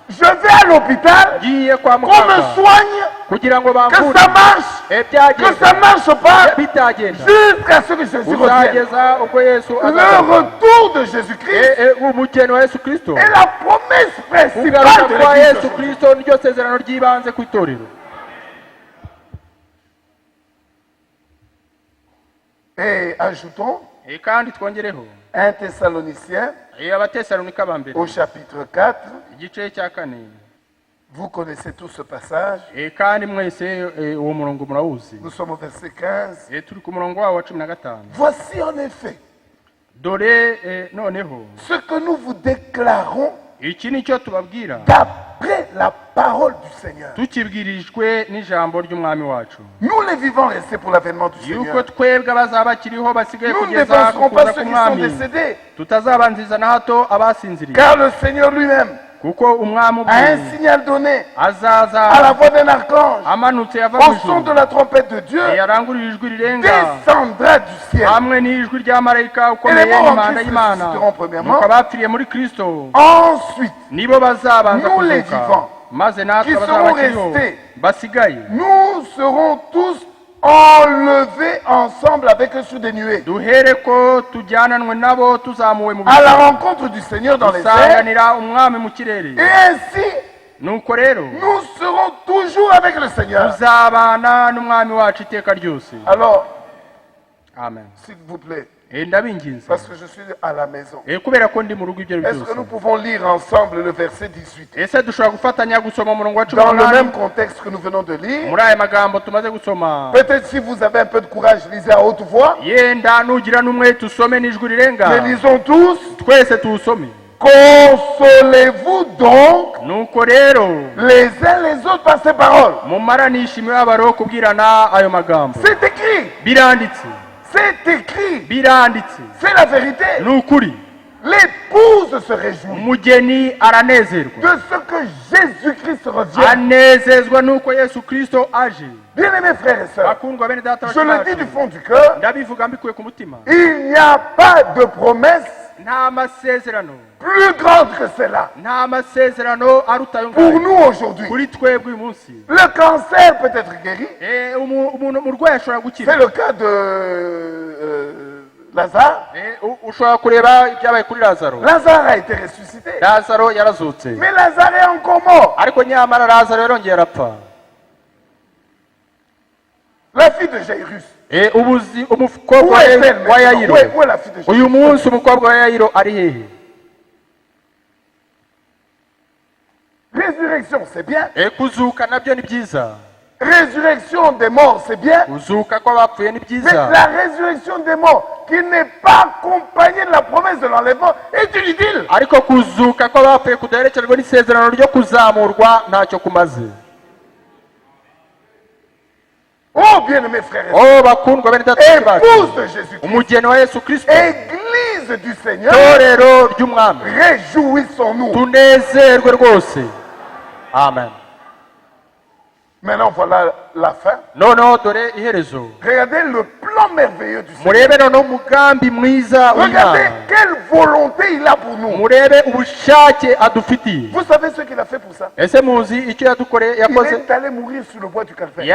Je vais à l'hôpital, qu'on me soigne, que ça marche, que ça marche pas, jusqu'à ce que Jésus revienne. Le retour de Jésus-Christ est la promesse principale de l'Église. Et ajoutons 1 Thessaloniciens au chapitre 4. Vous connaissez tout ce passage. Nous sommes au verset 15. Voici en effet ce que nous vous déclarons d'après la parole du Seigneur. Nous les vivants restés pour l'avènement du Seigneur. Nous ne dévancerons pas ceux qui sont décédés. Car le Seigneur lui-même à un signal donné, à la voix d'un archange, au son de la trompette de Dieu, descendra du ciel. Et les morts en Christ ressusciteront premièrement. Ensuite, nous les vivants, qui seront restés, nous serons tous enlevés ensemble avec eux sur des nuées, à la rencontre du Seigneur dans les airs, et ainsi nous serons toujours avec le Seigneur. Alors, s'il vous plaît, parce que je suis à la maison, est-ce que nous pouvons lire ensemble le verset 18 dans le même contexte que nous venons de lire? Peut-être si vous avez un peu de courage, lisez à haute voix. Mais lisons tous. Consolez-vous donc les uns les autres par ces paroles. C'est écrit. C'est écrit. C'est la vérité. L'épouse se réjouit de ce que Jésus-Christ revienne. Bien-aimés frères et sœurs, je le dis du fond du cœur, il n'y a pas de promesse plus grande que celle-là. Pour nous aujourd'hui, le cancer peut être guéri. C'est le cas de Lazare. Lazare a été ressuscité. Mais Lazare est encore mort. La fille de Jairus. Où est la fille de Jairus? Résurrection, c'est bien. Résurrection des morts, c'est bien. Mais la résurrection des morts, qui n'est pas accompagnée de la promesse de l'enlèvement, est inutile. Oh, bien-aimés frères et sœurs, épouse de Jésus-Christ, Église du Seigneur, réjouissons-nous. Amen. Maintenant, voilà la fin. Regardez le plan merveilleux du Seigneur. Regardez quelle volonté il a pour nous. Vous savez ce qu'il a fait pour ça? Il est allé mourir sur le bois du Calvaire.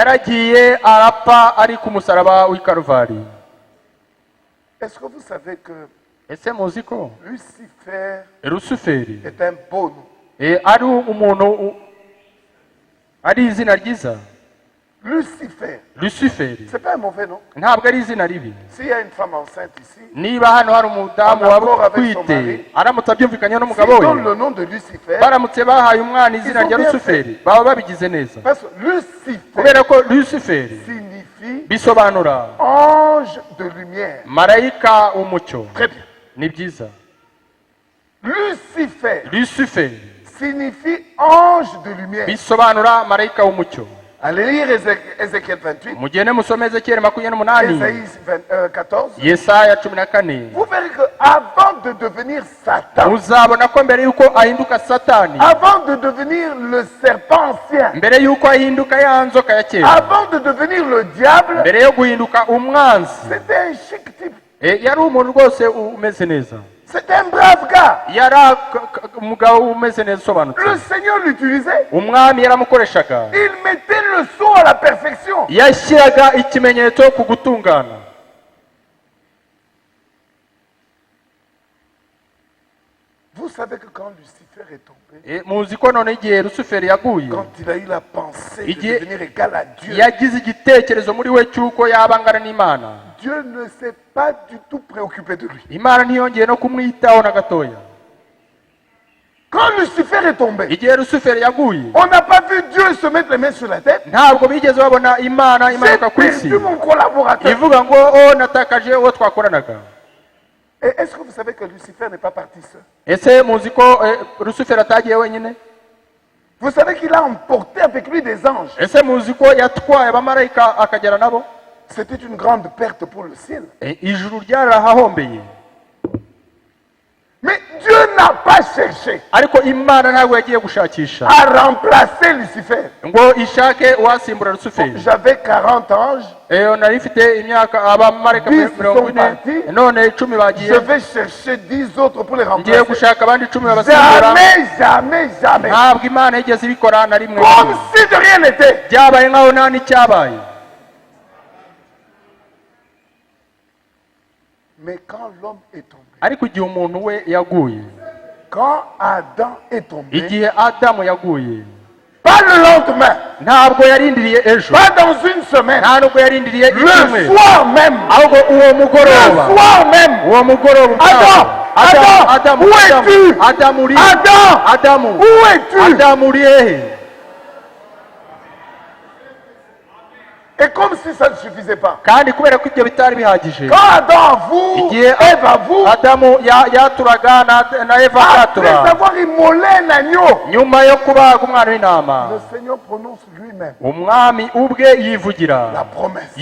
Est-ce que vous savez que Lucifer est un beau nom? Lucifer. C'est pas un mauvais nom. S'il y a une femme enceinte ici, si donne le nom de Lucifer, parce que Lucifer signifie ange de lumière. Très bien. Lucifer signifie ange de lumière. Allez lire Ézéchiel 28, Ésaïe 14. Vous verrez qu'avant de devenir Satan, avant de devenir le serpent ancien, avant de devenir le diable, c'était un chic type. C'est un brave gars. Le Seigneur l'utilisait. Il mettait le son à la perfection. Vous savez que quand Lucifer est tombé, quand il a eu la pensée de devenir égal à Dieu, Dieu ne s'est pas du tout préoccupé de lui. Quand Lucifer est tombé, on n'a pas vu Dieu se mettre les mains sur la tête. J'ai perdu mon collaborateur. Et est-ce que vous savez que Lucifer n'est pas parti seul? Vous savez qu'il a emporté avec lui des anges. C'était une grande perte pour le ciel. Mais Dieu n'a pas cherché à remplacer Lucifer. J'avais 40 anges. 10 sont partis. Je vais chercher 10 autres pour les remplacer. Jamais. Comme si de rien n'était. Mais quand l'homme est tombé, quand Adam est tombé, pas le lendemain, pas dans une semaine, le soir même, Adam, où es-tu? Adam, où es-tu? Et comme si ça ne suffisait pas. Quand Adam avoue, Ève avoue, après avoir immolé un agneau, le Seigneur prononce lui-même la promesse.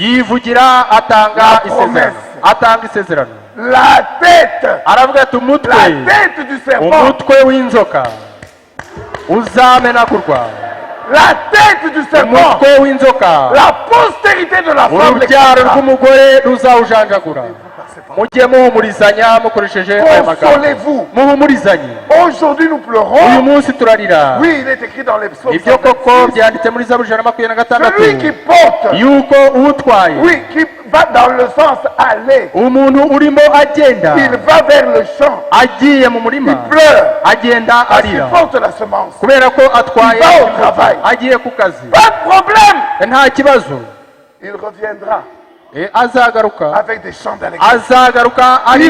La tête du serpent, la tête du serpent, la postérité de la femme, consolez-vous. Aujourd'hui nous pleurons. Oui, il est écrit dans les psaumes. Celui qui porte, oui, qui va dans le sens aller, il va vers le champ, il pleure, parce qu'il porte la semence, il va au travail, pas de problème, il reviendra avec des chants d'allégresse, il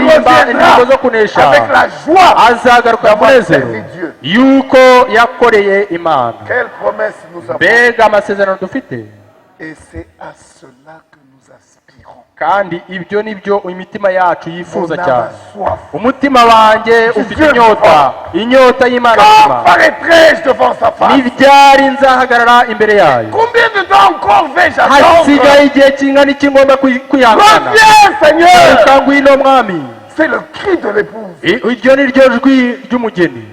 reviendra avec la joie d'avoir servi Dieu. Quelle promesse nous avons, et c'est à cela que nous aspirons. kandi ibyo nibyo imitima yacu yifuza cyane. Umutima wanjye ufite inyota y'Imana. N'ibyari nzahagarara imbere yayo. Hasigaye igihe kingana iki ngomba kwihangana. Ngwino mwami. Iryo ni ryo jwi ry'umugeni,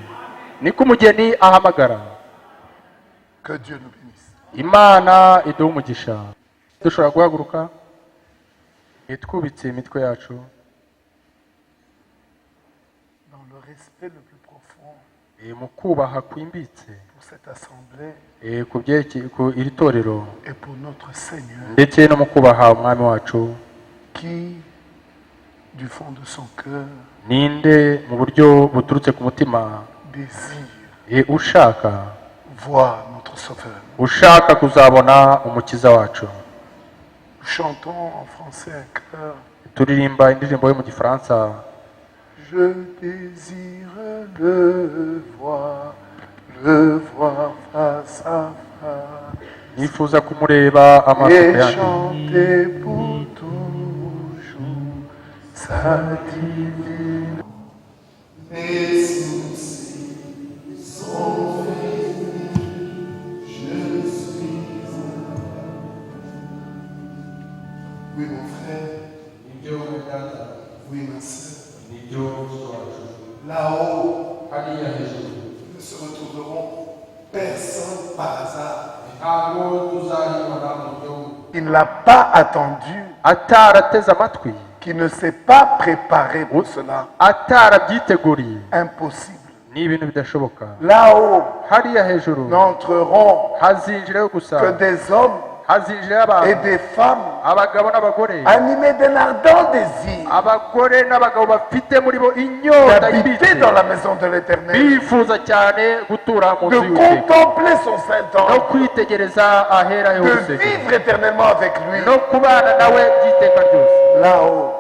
niko umugeni ahamagara. Imana iduhe umugisha. Dushobora guhaguruka twubitse imitwe yacu mu kubaha kwimbitse ku iri torero ndetse no mu kubaha umwami wacu. Ninde mu buryo buturutse ku mutima ushaka kuzabona umukiza wacu. Chantons en français un chœur. Turirimba indirimbo yo mu Gifaransa. Je désire le voir face à face. Nifuza kumureba amaso yanjye. Et chanter pour toujours sa divine. Mes soucis sont finis. Je suis oui, mon frère. Oui, ma soeur. Là-haut, nous se retournerons personne par hasard. Il ne l'a pas attendu. Qui ne s'est pas préparé pour cela. Impossible. Là-haut, n'entreront que des hommes et des femmes animés d'un ardent désir d'habiter dans la maison de l'Éternel, de contempler son Saint-Temple, de vivre éternellement avec lui. Là-haut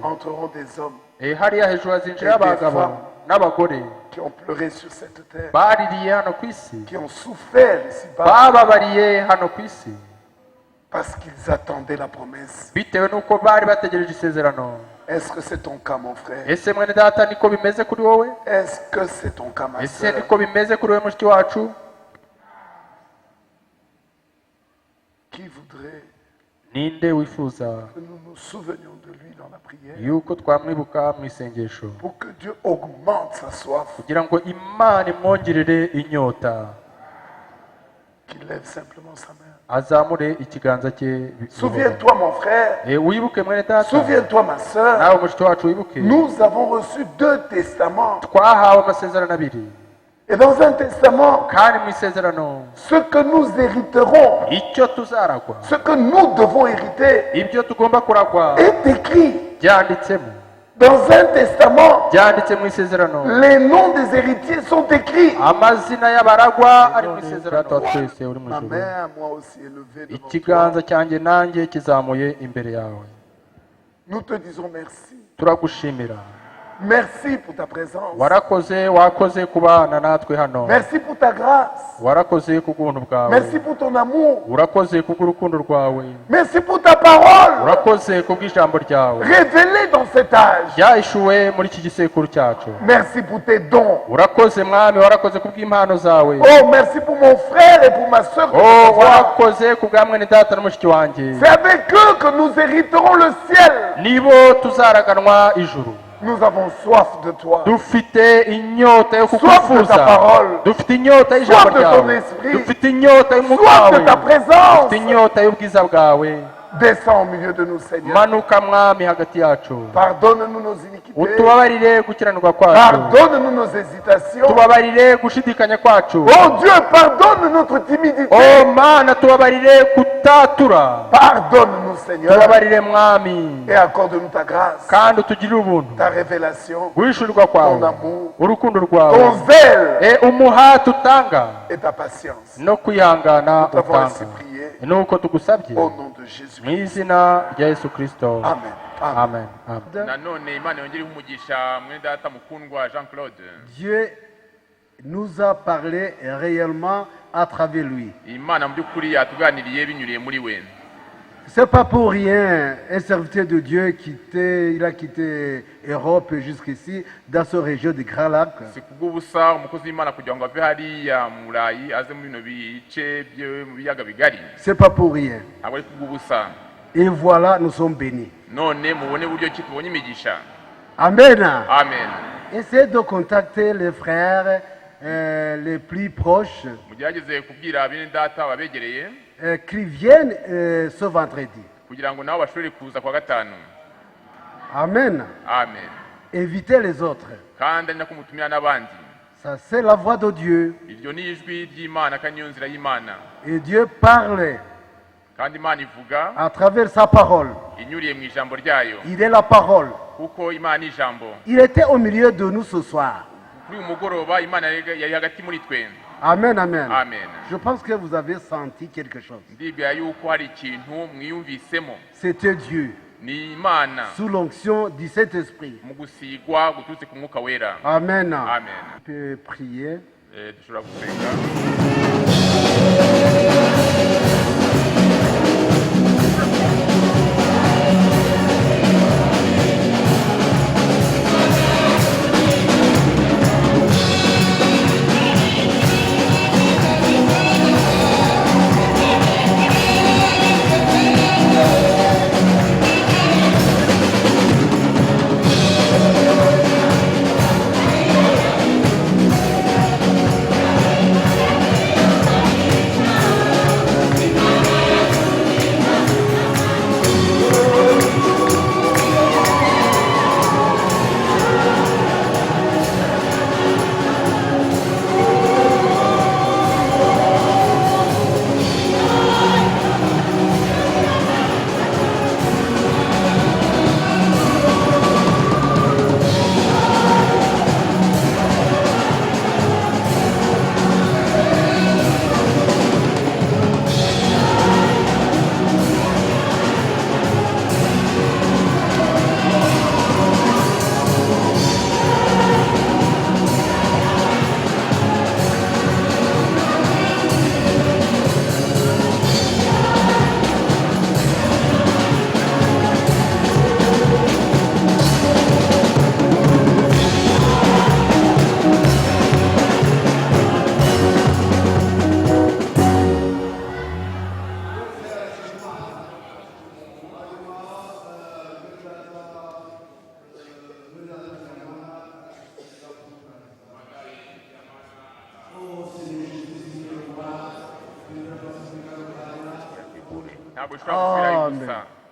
entreront des hommes et des femmes qui ont pleuré sur cette terre, qui ont souffert ici-bas, parce qu'ils attendaient la promesse. Est-ce que c'est ton cas, mon frère? Est-ce que c'est ton cas, ma soeur? Qui voudrait ninde wifuza que nous nous souvenions de lui dans la prière, yuko twamwibuka mu isengesho pour que Dieu augmente sa soif, kugira ngo imana imwongerere inyota, qu'il lève simplement sa main. azamure ikiganza cye. Souviens-toi mon frère, wibuke mwene data, souviens-toi ma soeur, nawe mushiki wacu wibuke, nous avons reçu 2 testaments. twahawe amasezerano abiri, Et dans un testament, kandi mu isezerano ce que nous hériterons, icyo tuzaragwa, ce que nous devons hériter, ibyo tugomba kuragwa est écrit. byanditsemo. Dans un testament, byanditse mu isezerano, les noms des héritiers sont écrits. amazina y'abaragwa ari mu isezerano. twese uri mu Ma ijuru, main à moi aussi est levée devant ikiganza toi. cyanjye nanjye kizamuye imbere yawe. Nous te disons merci. turagushimira, Merci pour ta présence. warakoze, wakoze kubana natwe hano, Merci pour ta grâce. warakoze ku bw'ubuntu bwawe, Merci pour ton amour. urakoze ku bw'urukundo rwawe, Merci pour ta parole urakoze ku bw'ijambo ryawe révélée dans cet âge. ryahishuwe muri iki gisekuru cyacu. Merci pour tes dons. urakoze mwami, warakoze ku bw'impano zawe. Oh, merci pour mon frère et pour ma soeur. Oh, warakoze ku bwa mwene data na mushiki wanjye, C'est avec eux que nous hériterons le ciel. nibo tuzaraganwa ijuru. Nous avons soif de toi. dufite inyota yo Soif de ta kukufuza, parole. dufite inyota y'ijambo Soif de ton ryawe, esprit. dufite inyota y'umwuka Soif de wawe, ta présence. dufite inyota y'ubwiza bwawe. Descends au milieu de nous, Seigneur. manuka mwami hagati yacu, Pardonne-nous nos iniquités. utubabarire gukiranirwa kwacu, Pardonne-nous nos hésitations. tubabarire gushidikanya kwacu. Oh Dieu, pardonne notre timidité. o mana, tubabarire kutatura, Pardonne-nous, Seigneur. tubabarire mwami, Et accorde-nous ta grâce, kandi utugirire ubuntu, ta révélation, guhishurirwa kwawe, ton amour, urukundo ton rwawe, zèle umuhati utanga et ta patience. no kwihangana Nous t'avons ainsi utanga. prié nuko tugusabye au nom de Jésus. mu izina rya Yesu Kristo, Amen. Amen. amen, amen. nanone imana yongere umugisha mwene data mukundwa Jean Claude. Dieu nous a parlé réellement à travers lui. imana mu by'ukuri yatuganiriye binyuriye muri we. C'est pas pour rien, un serviteur de Dieu il a quitté Europe jusqu'ici, dans ce région de Grand Lac. si kubw'ubusa umukozi w'imana kugira ngo ave hariya mu Burayi aze mu bino bice byo mu biyaga bigari, C'est pas pour rien. ntabwo ari kubw'ubusa. Et voilà, nous sommes bénis. none mubone uburyo ki tubonye imigisha. Amen. Amen. Essayez de contacter les frères les plus proches mugerageze kubwira bene data babegereye qui viennent ce vendredi. kugira ngo nabo bashobore kuza kwa gatanu. Amen. Amen. Invitez les autres. kandi ari nako mutumira n'abandi. Ça, c'est la voix de Dieu. iryo ni ijwi ry'imana kandi niyo nzira y'imana. Et Dieu parle kandi imana ivuga à travers sa parole. inyuriye mu ijambo ryayo, Il est la parole. kuko imana ni ijambo. Il était au milieu de nous ce soir. kuri uyu mugoroba imana yari hagati muri twe. Amen, amen. Amen. Je pense que vous avez senti quelque chose. ndibwira yuko hari ikintu mwiyumvisemo. C'était Dieu, ni imana sous l'onction du Saint-Esprit. mu gusigwa guturutse ku mwuka wera. Amen. Amen. On peut prier. dushobora gusenga.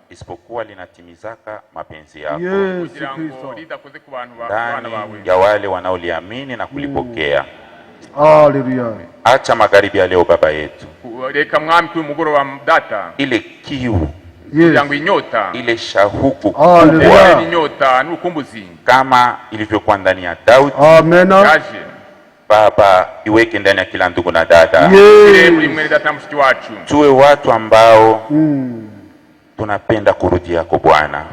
isipokuwa linatimizaka mapenzi yako ndani ya wale wanaoliamini na kulipokea. Haleluya. Acha magharibi ya leo Baba yetu, reka mwami kuri mugoroba data, ile kiu yangu inyota, ile shahuku kubwa inyota n'urukumbuzi kama ilivyokuwa ndani ya Daudi. Amen. Baba, iweke ndani ya kila ndugu na dada. Tuwe watu ambao tunapenda kurudi yako Bwana.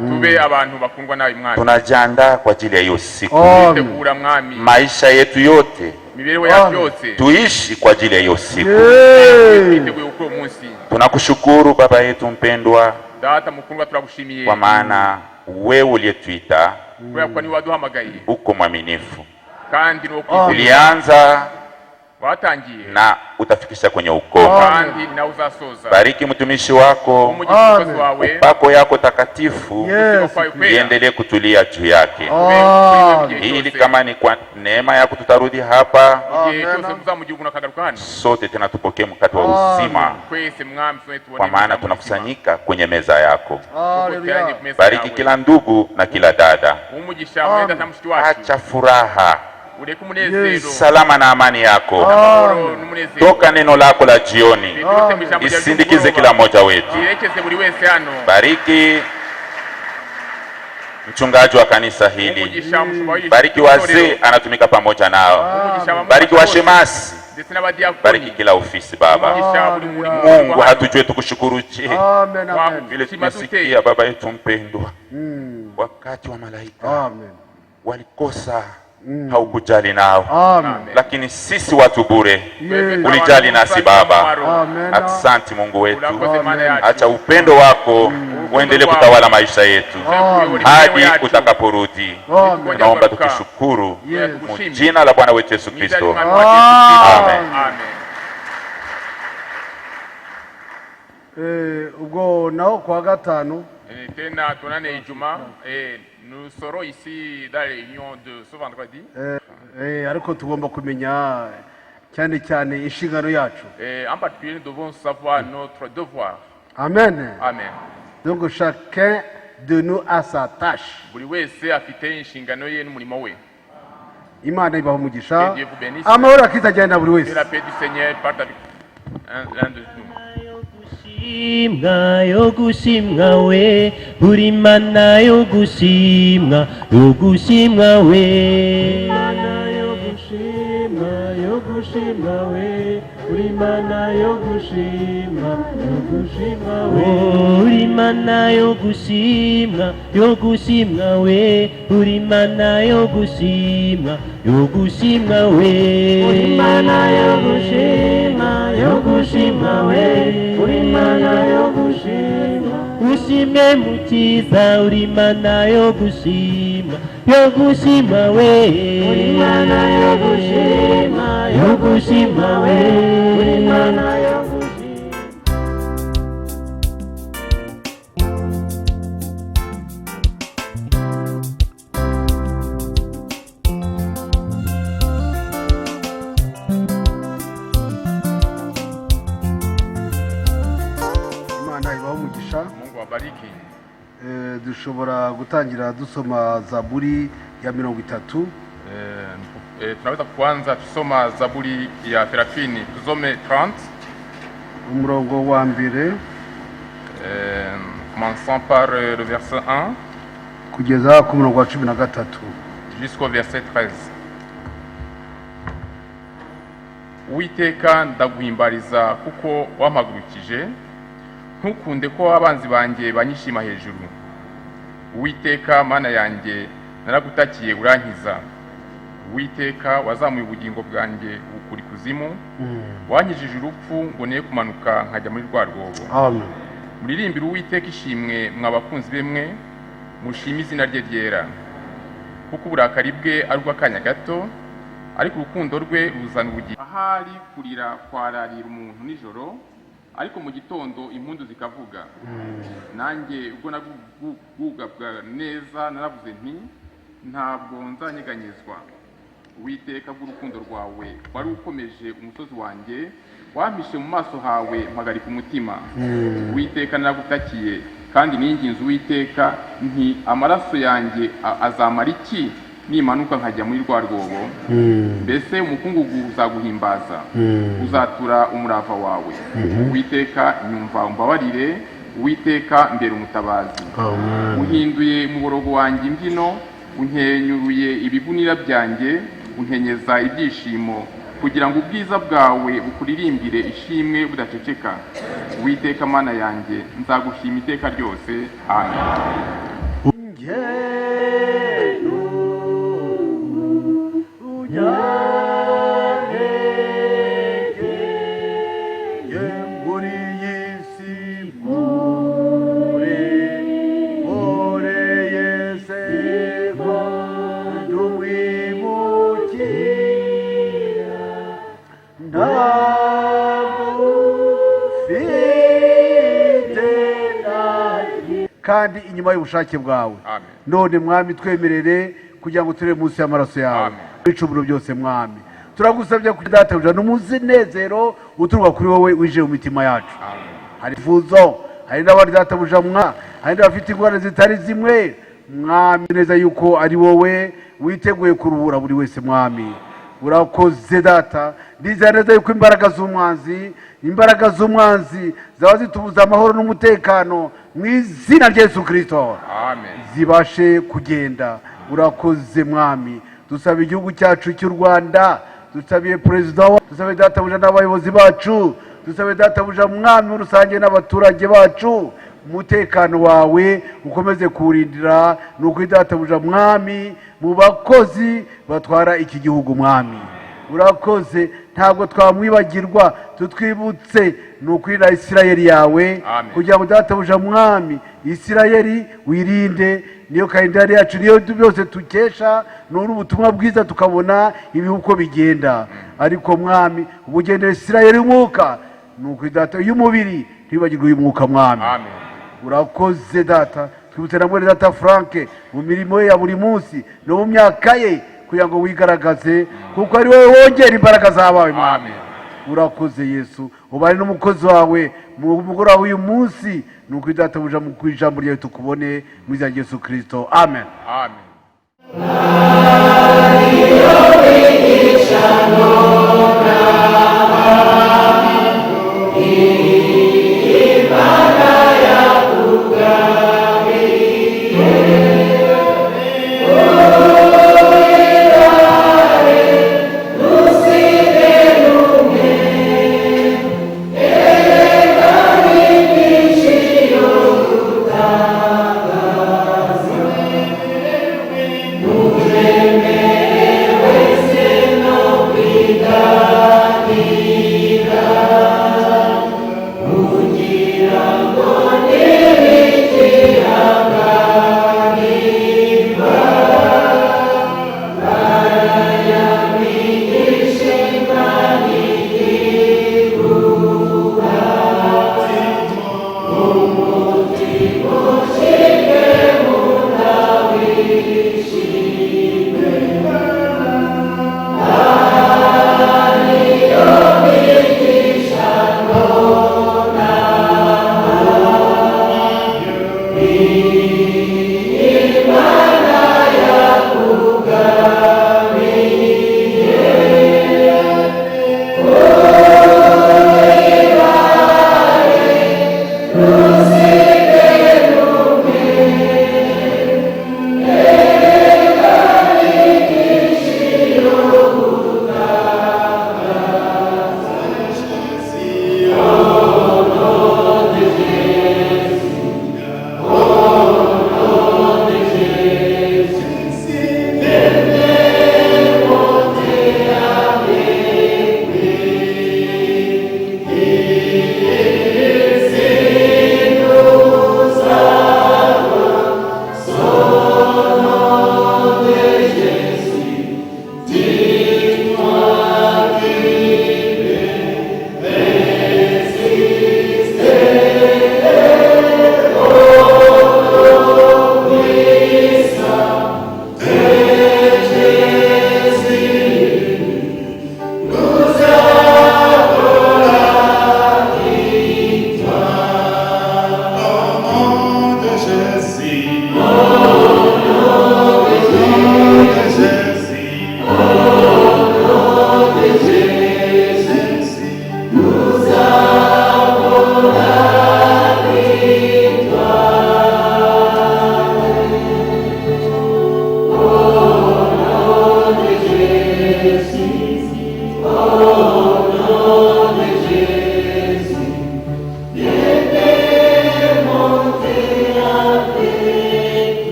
Tunajiandaa kwa ajili ya hiyo siku. Maisha yetu yote tuishi kwa ajili ya hiyo siku. Tunakushukuru Baba yetu mpendwa, kwa maana wewe uliyetuita uko mwaminifu. Ulianza na utafikisha kwenye ukomo. Bariki mtumishi wako, upako yako takatifu iendelee kutulia juu yake. Ili kama ni kwa neema yako tutarudi hapa sote tena tupokee mkate wa uzima, kwa maana tunakusanyika kwenye meza yako. Bariki kila ndugu na kila dada. Acha furaha, salama na amani yako toka neno lako la jioni isindikize kila mmoja wetu. Bariki mchungaji wa kanisa hili, bariki wazee anatumika pamoja nao, bariki washemasi, bariki kila ofisi Baba. Mungu, hatujue tukushukuru je vile tumesikia Baba yetu mpendwa, wakati wa malaika walikosa haukujali nao. Lakini sisi watu bure ulijali nasi Baba. Asante Mungu wetu. Acha upendo wako uendelee kutawala maisha yetu hadi utakaporudi. Naomba tukishukuru jina la Bwana wetu Yesu Kristo. Amen. Ubwo nao kwa gatanu tena tunane Ijumaa nous serons ici dans la réunion de ce vendredi. Ariko tugomba kumenya cyane cyane inshingano yacu. En particulier nous devons savoir notre devoir. Amen. Amen. Donc chacun de nous a sa tâche. Buri wese afite inshingano ye n'umurimo we. Imana ibaho umugisha. Amahoro akizagenda buri wese. La paix du Seigneur parte avec un de nous. Yogushimwa we uri mana yogushimwa we yogushimwa we uri mana yogushimwa we uri mana yogushimwa we uri mana yogushimwa we uri mana yogushimwa we uri mana yogushimwa ushimwe mukiza uri mana yogushimwa we uri mana yogushimwa we uri mana Mungu awabariki. Dushobora gutangira dusoma Zaburi ya 30. Tunaweza kuanza tusoma Zaburi ya 30, tusome 30 umurongo wa mbere, commençons par le verset 1 kugeza ku murongo wa 13 jusqu'au verset 13. Uwiteka ndaguhimbariza kuko wampagurukije, ntukunde ko abanzi banjye banyishima hejuru. Uwiteka mana yanjye naragutakiye urankiza. Uwiteka wazamuye ubugingo bwanjye ukuri kuzimu, wankijije urupfu ngo niye kumanuka nkajya muri rwa rwobo. Amen. Muririmbire Uwiteka ishimwe mwabakunzi bemwe, mushime izina rye ryera. Kuko uburakari bwe ari ubw'akanya gato, ariko urukundo rwe ruzana ubugingo. Ahari kurira kwararira umuntu nijoro, ariko mu gitondo impundu zikavuga. Nanjye ubwo nagubwa neza naravuze nti ntabwo nzanyeganyezwa. Uwiteka bw'urukundo rwawe wari ukomeje umusozi wanjye, wampishe mu maso hawe mpagarika umutima. Uwiteka naragutakiye kandi ninginze Uwiteka nti amaraso yanjye azamara iki nimanuka nkajya muri rwa rwobo? Mbese umukungugu uzaguhimbaza, uzatura umurava wawe. Uwiteka nyumva umbabarire, Uwiteka mbere umutabazi. Uhinduye umuborogo wanjye imbyino, unkenyuruye ibigunira byanjye, unkenyeza ibyishimo, kugira ngo ubwiza bwawe bukuririmbire ishimwe budaceceka. Uwiteka Mana yanjye, nzagushima iteka ryose. Amen. kandi inyuma y'ubushake bwawe. None mwami twemerere kugira ngo turebe munsi y'amaraso yawe ibicumuro byose mwami. Turagusabye ku databuja n'umuzinezero uturuka kuri wowe wije mu mitima yacu. Hari fuzo, hari n'abandi databuja hari n'abafite ingorane zitari zimwe mwami, neza yuko ari wowe witeguye kuruhura buri wese mwami. Urakoze data, ndizera neza yuko imbaraga z'umwanzi zaba zitubuza amahoro n'umutekano mu izina rya Yesu Kristo. Amen. Zibashe kugenda. Urakoze mwami. Dusaba igihugu cyacu cy'u Rwanda, dusabiye perezida wa, dusabiye databuja n'abayobozi bacu, dusabiye databuja mwami muri rusange n'abaturage bacu, umutekano wawe ukomeze kurindira nuko databuja mwami mu bakozi batwara iki gihugu mwami. Urakoze, ntabwo twamwibagirwa, tutwibutse nukwira Isirayeli yawe kugira ngo databuja mwami Isirayeli wirinde, niyo kalendari yacu, niyo byose tukesha, none ubutumwa bwiza tukabona ibihuko bigenda. Ariko mwami ubugendera Isirayeli umwuka nuko data y'umubiri ntibagirwe uyu mwuka mwami. Urakoze data, twibutse na mwene data Frank mu mirimo ye ya buri munsi no mu myaka ye kugira ngo wigaragaze, kuko ari wowe wongera imbaraga zabawe mwami. Urakoze Yesu, ubane n'umukozi wawe mu mugoroba w'uyu munsi, nuko databuja mu kwijambo ryawe tukubone mu izina rya Yesu Kristo. Amen. Amen. Amen.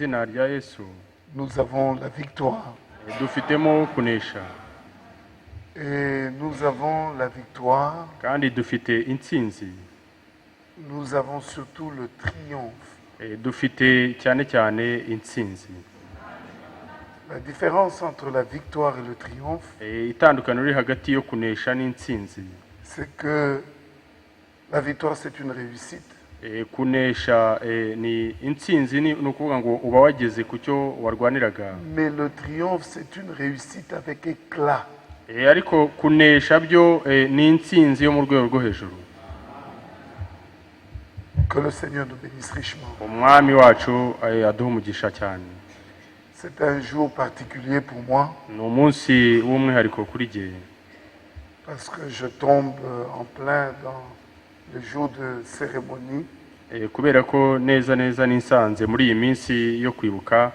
izina rya Yesu nous avons la victoire. dufitemo kunesha Et nous avons la victoire. kandi dufite intsinzi Nous avons surtout le triomphe. dufite cyane cyane intsinzi. La différence entre la victoire et le triomphe, itandukaniro riri hagati yo kunesha n'intsinzi, c'est que la victoire c'est une réussite. kunesha ni intsinzi, ni ukuvuga ngo uba wageze ku cyo warwaniraga. Mais le triomphe c'est une réussite avec éclat. Ariko kunesha byo ni intsinzi yo mu rwego rwo hejuru. Que le Seigneur nous bénisse richement. Umwami wacu aduha umugisha cyane. C'est un jour particulier pour moi. Ni umunsi w'umwihariko kuri jye. Parce que je tombe en plein dans le jour de cérémonie. Kubera ko neza nisanze muri iyi minsi yo kwibuka.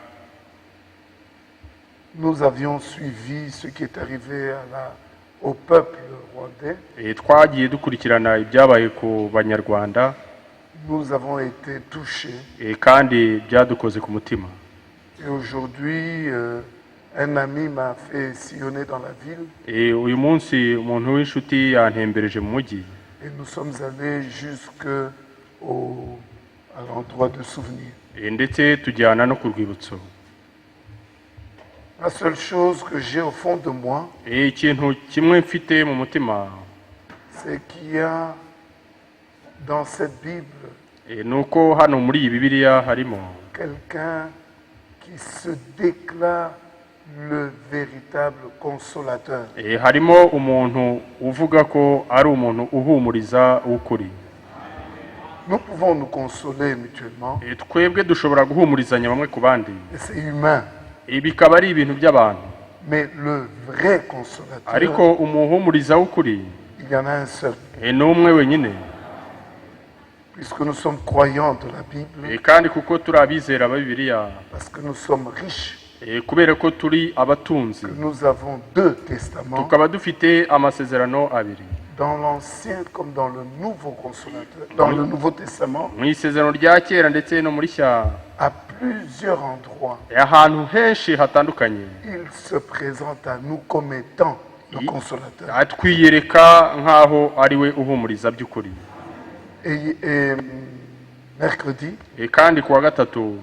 Nous avions suivi ce qui est arrivé au peuple rwandais. Twagiye dukurikirana ibyabaye ku banyarwanda. Nous avons été touchés. Kandi byadukoze ku mutima. Et aujourd'hui, un ami m'a fait sillonner dans la ville. Uyu munsi umuntu w'inshuti yantembereje mu mujyi. Et nous sommes allés jusqu'à l'endroit de souvenir. Ndetse tujyana no ku rwibutso. La seule chose que j'ai au fond de moi, ikintu kimwe mfite mu mutima, c'est qu'il y a dans cette Bible nuko hano muri iyi Bibiliya harimo quelqu'un qui se déclare le véritable consolateur. Harimo umuntu uvuga ko ari umuntu uhumuriza ukuri. Nous pouvons nous consoler mutuellement. Twebwe dushobora guhumurizanya bamwe ku bandi. C'est humain. Bikaba ari ibintu by'abantu. Mais le vrai consolateur, ariko umuhumuriza w'ukuri, il y en a un seul. Ni umwe wenyine. Puisque nous sommes croyants de la Bible. Kandi kuko turi abizera ba Bibiliya. Parce que nous sommes riches. Kubera ko turi abatunzi. Nous avons deux testaments. Tukaba dufite amasezerano abiri. Dans l'Ancien comme dans le Nouveau Consolateur, dans le Nouveau Testament. Mu isezerano rya kera ndetse no muri Shya. À plusieurs endroits. Ahantu henshi hatandukanye. Il se présente à nous comme étant le consolateur. Atwiyereka nkaho ari we uhumuriza by'ukuri. Et mercredi, kandi kuwa gatatu,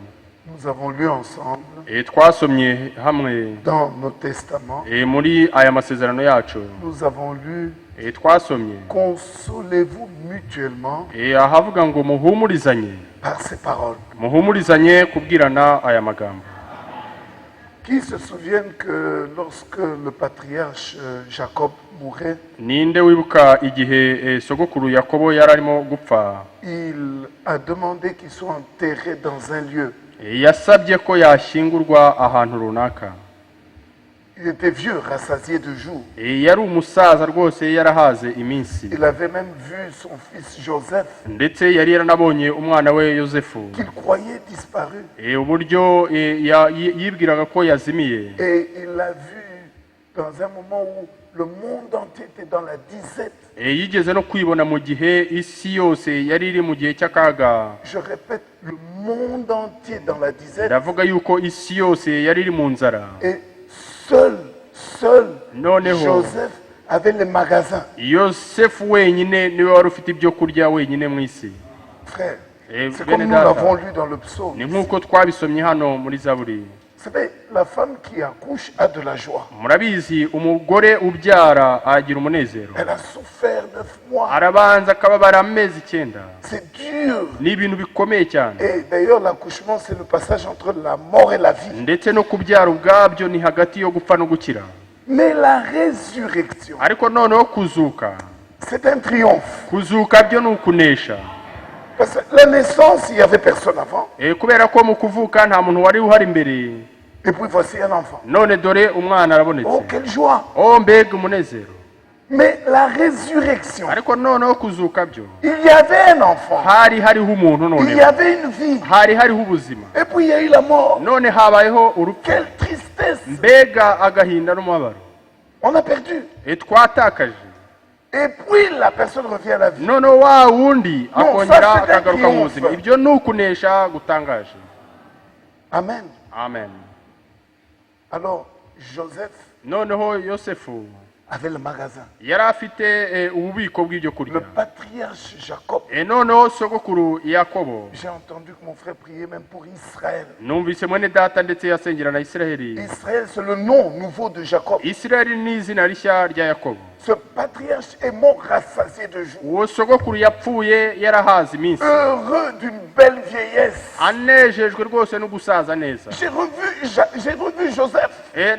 nous avons lu ensemble twasomye hamwe dans nos testaments. Muri aya masezerano yacu, nous avons lu twasomye consolez-vous mutuellement ahavuga ngo muhumurizanye par ces paroles. Muhumurizanye kubwirana aya magambo. Qui se souviennent que lorsque le patriarche Jacob mourait, ninde wibuka igihe sogokuru Yakobo yararimo gupfa, il a demandé qu'il soit enterré dans un lieu. Yasabye ko yashingurwa ahantu runaka. Il était vieux, rassasié de jours. Yari umusaza rwose yarahaze iminsi. Il avait même vu son fils Joseph, ndetse yari yaranabonye umwana we Yosefu, qu'il croyait disparu. Uburyo yibwiraga ko yazimiye. Et il l'a vu dans un moment où le monde entier était dans la disette. Yigeze no kwibona mu gihe isi yose yari iri mu gihe cy'akaga. Je répète, le monde entier dans la disette. Ndavuga yuko isi yose yari iri mu nzara. Et seul Joseph avait les magasins. Yosefu wenyine niwe wari ufite ibyo kurya wenyine mu isi. Frère, c'est comme nous l'avons lu dans le psaume. Ni nkuko twabisomye hano muri Zaburi. Vous savez, la femme qui accouche a de la joie. Murabizi umugore ubyara agira umunezero. Elle a souffert 9 mois. Arabanza akababara amezi 9. C'est dur. Ni ibintu bikomeye cyane. Et d'ailleurs l'accouchement c'est le passage entre la mort et la vie. Ndetse no kubyara ubwabyo ni hagati yo gupfa no gukira. Mais la résurrection, ariko noneho kuzuka, c'est un triomphe. Kuzuka byo ni ukunesha. Parce que la naissance, il n'y avait personne avant. Kubera ko mu kuvuka nta muntu wari uhari imbere. Et puis voici un enfant. None dore umwana arabonetse. Oh, quelle joie! Oh, mbega umunezero. Mais la résurrection, ariko noneho kuzuka byo, il y avait un enfant. hariho umuntu noneho. Il y avait une vie. hariho ubuzima. Et puis il y a eu la mort. None habayeho urupfu. Quelle tristesse! Mbega agahinda n'umubabaro. On a perdu. Twatakaje. Et puis la personne revient à la vie. Noneho wa wundi akongera akagaruka mu buzima. Ibyo ni ukunesha gutangaje. Amen. Amen. Alors, Joseph noneho yosefu avait le magasin. yari afite ububiko bw'ibyo Le kurya. patriarche Jacob. Noneho sogokuru yakobo, J'ai entendu que mon frère priait même pour Israël. numvise mwene data ndetse yasengera na isiraheli. Israël, c'est le nom nouveau de Jacob. isiraheli ni izina rishya rya yakobo. Ce patriarche est mort rassasié de joie. uwo sogokuru yapfuye yarahaze iminsi, Heureux d'une belle vieillesse. anejejwe rwose no gusaza neza. J'ai revu Joseph.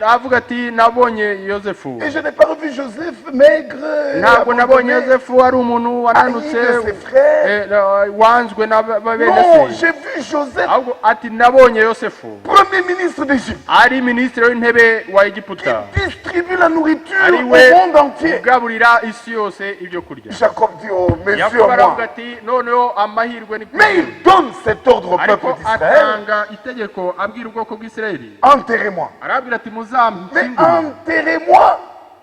avuga ati nabonye yosefu, Et je n'ai pas revu Joseph maigre. ntabwo nabonye abandonné. yosefu ari umuntu wananutse Haï de ses frères. wanzwe na bene Non, se, j'ai vu Joseph, ahubwo ati nabonye yosefu premier ministre d'Égypte. ari minisitiri w'intebe wa egiputa, Il distribue la nourriture ari au we monde entier. ugaburira isi yose ibyo kurya. Jacob dit, oh, messieurs, yakobo aravuga moi. ati noneho amahirwe ni Mais kuri il donne cet ordre au peuple ariko d'Israël. atanga itegeko abwira ubwoko bw'isirayeli, Enterrez-moi. arabwira ati Mais muzanshyingure, enterrez-moi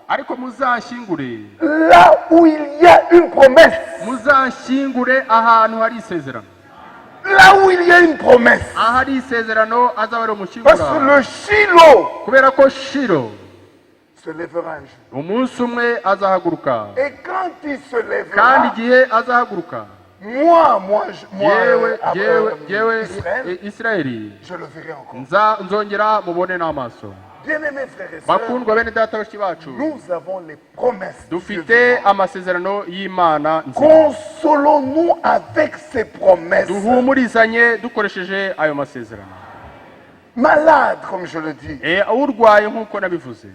ariko muzanshyingure, là où il y a une promesse. muzanshyingure ahantu hari isezerano. Là où il y a une promesse. ahari isezerano azaba ari Parce que umushyingura, le Shiloh kubera ko shiro se lèvera un jour. umunsi umwe azahaguruka, Et quand il se kandi lèvera, igihe azahaguruka, moi, yewe Israël, isirayeli je le verrai encore. nzongera mubone n'amaso. Bien-aimés frères et sœurs, bakundwa bene data bashiki bacu, nous avons les promesses. de Dieu dufite vivant. amasezerano y'imana nzima. Consolons-nous avec ces promesses. duhumurizanye dukoresheje ayo masezerano. Malade, comme je le dis. urwaye nk'uko nabivuze,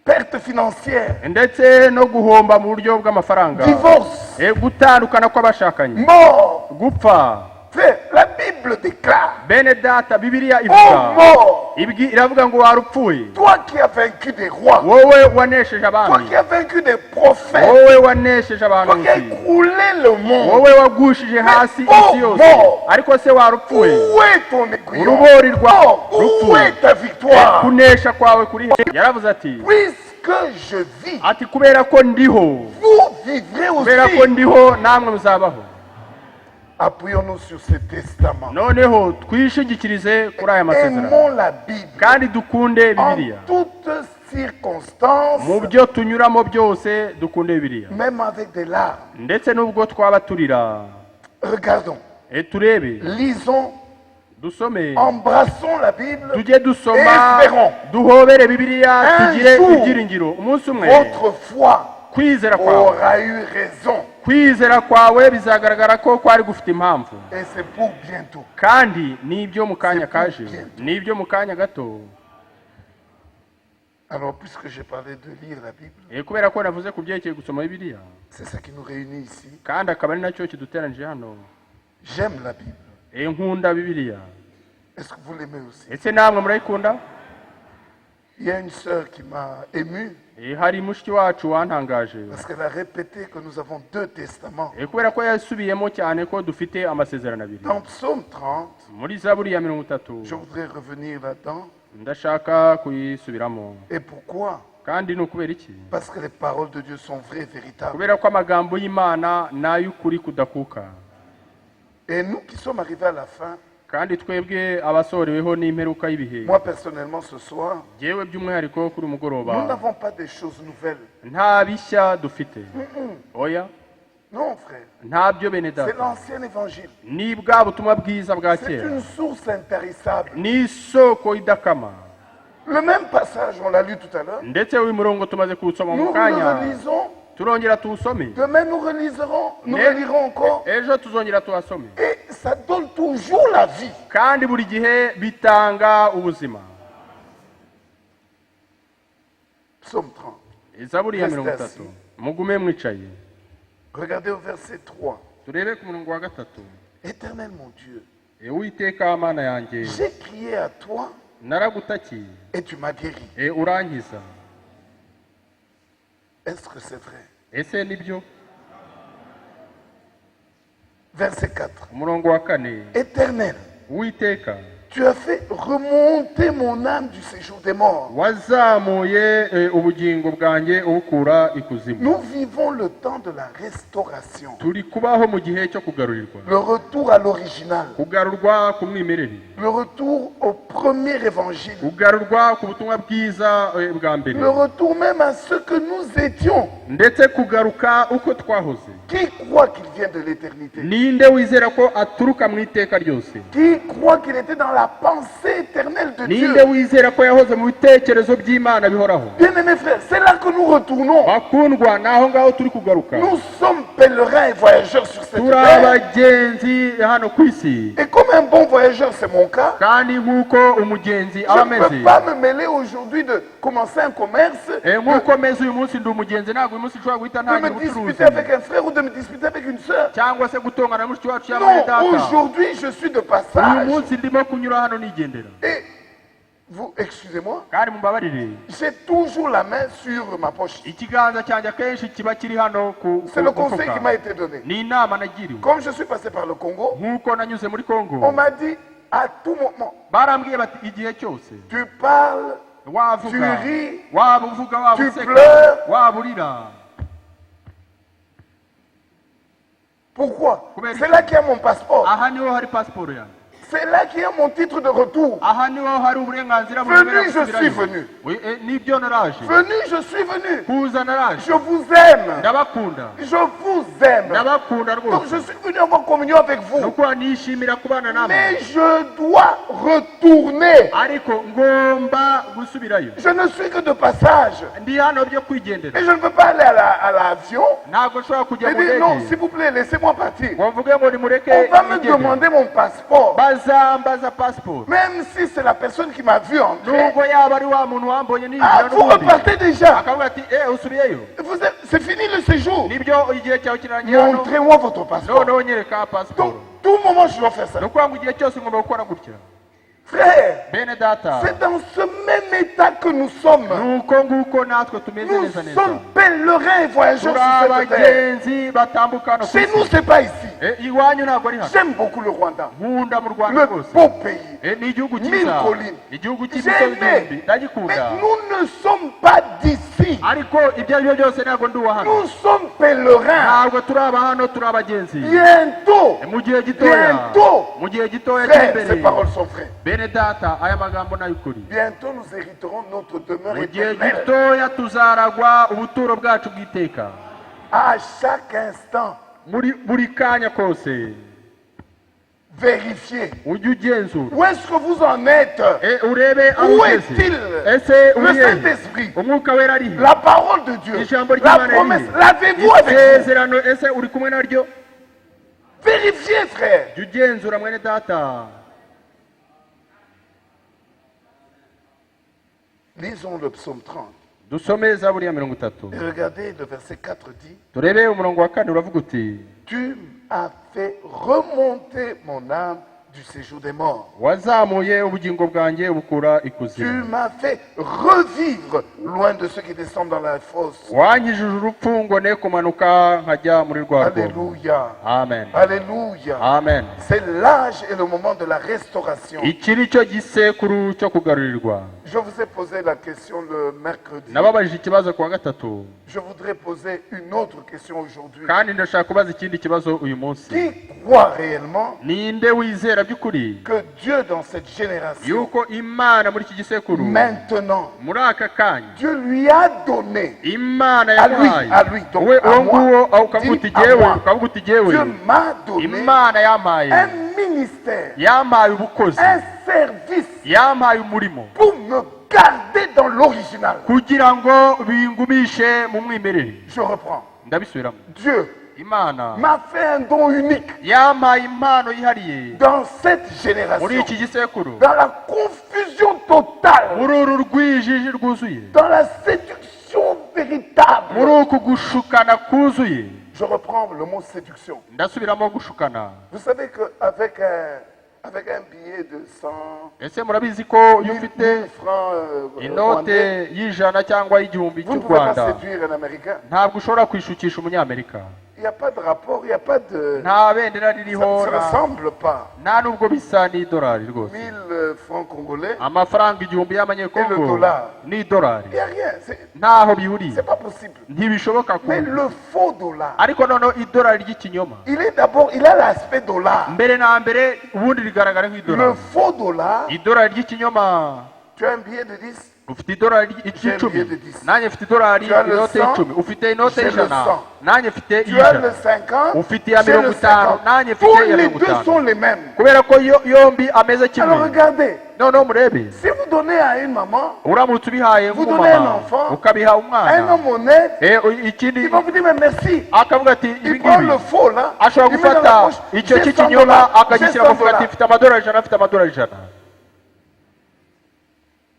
Perte financière. ndetse no guhomba mu buryo bw'amafaranga, Divorce. gutandukana kw'abashakanye, Mort. gupfa. Frère, la Bible déclare. bene data bibiliya Oh ivuga, mort. iravuga ngo warupfuye, Toi qui as vaincu des rois. wowe wanesheje Toi abami, qui as vaincu des prophètes. wowe wanesheje Toi qui as abahanuzi, écroulé le monde. wowe wagushije hasi isi yose, ariko se warupfuye, Où est ton aiguillon? urubori rwawe Où rupfuye, est ta victoire? kunesha kwawe kuri he? Yaravuze ati Puisque je vis, ati kubera ko ndiho, vous vivrez kubera ko aussi. ndiho namwe muzabaho. Appuyons-nous sur ce testament. noneho twishingikirize kuri aya masezerano, Aimons la Bible kandi dukunde en bibiliya toutes circonstances, mu byo tunyuramo byose, dukunde bibiliya même avec des larmes. ndetse n'ubwo twaba turira. Regardons, turebe, lisons, dusome, embrassons la Bible tujye dusoma, et espérons. duhobere bibiliya, Un tugire jour, ibyiringiro. umunsi umwe Votre foi kwizera kwawe aura eu raison. kwizera kwawe bizagaragara ko kwari gufite impamvu, Et c'est pour bientôt. kandi n'ibyo mu kanya kaje, n'ibyo mu kanya gato. Alors, puisque j'ai parlé de lire la Bible, kubera ko navuze ku byerekeye gusoma bibiliya, c'est ça qui nous réunit ici. kandi akaba ari nacyo kiduteranije hano. J'aime la Bible. nkunda bibiliya. Est-ce que vous l'aimez aussi? ese namwe murayikunda? Il y a une sœur qui m'a ému hari mushiki wacu wantangaje, parce qu'elle a répété que nous avons deux testaments. kubera ko yasubiyemo cyane ko dufite amasezerano abiri. Dans Psaume 30, muri zaburi ya 30, je voudrais revenir là-dedans. ndashaka kuyisubiramo. Et pourquoi? kandi ni ukubera iki? Parce que les paroles de Dieu sont vraies, véritables. kubera ko amagambo y'Imana ni ay'ukuri kudakuka. Et nous qui sommes arrivés à la fin, kandi twebwe abasoreweho n'imperuka y'ibihe, moi personnellement ce soir, yewe by'umwihariko kuri nous umugoroba, n'avons pas des choses nouvelles. nta bishya dufite. oya, Non, frère. ntabyo bene C'est data, l'ancien évangile. ni bwa butumwa bwiza bwa C'est kera, une source intarissable. ni isoko idakama. Le même passage, on l'a lu tout à l'heure. ndetse uyu murongo tumaze kuwusoma mu Nous le kanya, relisons. turongera tuwusome, Demain, nous relirons encore. ejo tuzongera tuhasome. Et ça donne toujours la vie. kandi buri gihe bitanga ubuzima. Psaume 30. zaburi ya 30, mugume mwicaye. Regardez au verset 3. turebe ku murongo wa 3. Éternel mon Dieu, uwiteka mana yanjye, j'ai crié à toi naragutakiye, et tu m'as guéri. urankiza. Est-ce que c'est vrai? ese nibyo? Verset 4. umurongo wa 4. Éternel, uwiteka Tu as fait remonter mon âme du séjour des morts. Nous vivons le temps de la restauration. Le retour à l'original. Le retour au premier évangile. Le retour même à ce que nous étions. Qui croit qu'il vient de l'éternité? Qui croit qu'il était dans la pensée éternelle de Dieu? Bien-aimés frères, c'est là que nous retournons. Nous sommes pèlerins et voyageurs sur cette terre. Et comme un bon voyageur, c'est mon cas, je ne peux pas me mêler aujourd'hui de commencer un commerce, de me disputer avec un frère ou de me disputer avec une sœur. Non, aujourd'hui je suis de passage. Et vous, excusez-moi, j'ai toujours la main sur ma poche. C'est le conseil qui m'a été donné. Comme je suis passé par le Congo, on m'a dit à tout moment, tu parles, tu ris, tu pleures. Pourquoi? C'est là qu'il y a mon passeport. C'est là qu'il y a mon titre de retour. Venu, je suis venu. Venu, je suis venu. Je vous aime. Je vous aime. Donc je suis venu avoir communion avec vous. Mais je dois retourner. Je ne suis que de passage. Et je ne peux pas aller à l'avion. Et dire non, s'il vous plaît, laissez-moi partir. On va me demander mon passeport. Même si c'est la personne qui m'a vu entrer. Ah, vous repartez déjà. C'est fini le séjour. Montrez-moi votre passeport. Donc, tout moment je dois faire ça. Frère, c'est dans ce même état que nous sommes. Nous sommes pèlerins et voyageurs sur cette terre. Chez nous, c'est pas ici. J'aime beaucoup le Rwanda. Le beau pays. 1000 collines. J'ai aimé. Mais nous ne sommes pas d'ici. Nous sommes pèlerins. Bientôt. Frère, ces paroles sont vraies. Bientôt nous hériterons notre demeure éternelle. À chaque instant, vérifiez. Où est-ce que vous en êtes? Où est-il? Le Saint-Esprit, la parole de Dieu, la promesse, l'avez-vous avec vous? Vérifiez, frère. Lisons le psaume 30. Et regardez, le verset 4 dit, tu as fait remonter mon âme du séjour des morts. Tu m'as fait revivre loin de ceux qui descendent dans la fosse. Alléluia. Amen. Alléluia. Amen. C'est l'âge et le moment de la restauration. Je vous ai posé la question le mercredi. Je voudrais poser une autre question aujourd'hui. Qui croit réellement que Dieu dans cette génération, maintenant, Dieu lui a donné à lui, donc à moi, dit à moi, Dieu m'a donné un ministère, un service pour me garder dans l'original. Je reprends. Dieu m'a fait un don unique dans cette génération, dans la confusion totale, dans la séduction véritable. Je reprends le mot séduction. Vous savez qu'avec un billet de 100 francs rwandais, vous ne pouvez pas séduire un Américain. Il n'y a pas de rapport, il n'y a pas de... nta bendera Ça ririho ne se ressemble pas. nta nubwo bisa n'idolari rwose 1000 francs congolais amafaranga igihumbi et le y'amanyekongo dollar. n'idolari Il n'y a rien. ntaho bihuriye C'est pas possible. ntibishoboka Mais kuba le faux dollar, ariko noneho idolari ry'ikinyoma il est d'abord, il a l'aspect dollar. mbere na mbere ubundi rigaragara Le nk'idolari faux dollar, idolari ry'ikinyoma tu as un billet de 10, ufite idolari icumi nanjye mfite idolari inote y'icumi ufite inote y'ijana nanjye mfite tu as le 50, ufite iya j'ai mirongo le itanu 50. nanjye Tous mfite iya les mirongo deux sont itanu les mêmes. kubera ko yombi ameze Alors kimwe regardez, noneho murebe si vous donnez à une maman, uramutse ubihaye vous donnez un nk'umumama enfant, ukabiha un umwana homme honnête, ikindi il va vous dire mais merci. akavuga ati Il ibi prend ngibi le faux là, ashobora il met dans la gufata poche, icyo j'ai 100 cy'ikinyoma dollars, akagishyira j'ai mu 100 mufuka ati dollars. mfite amadolari ijana mfite amadolari ijana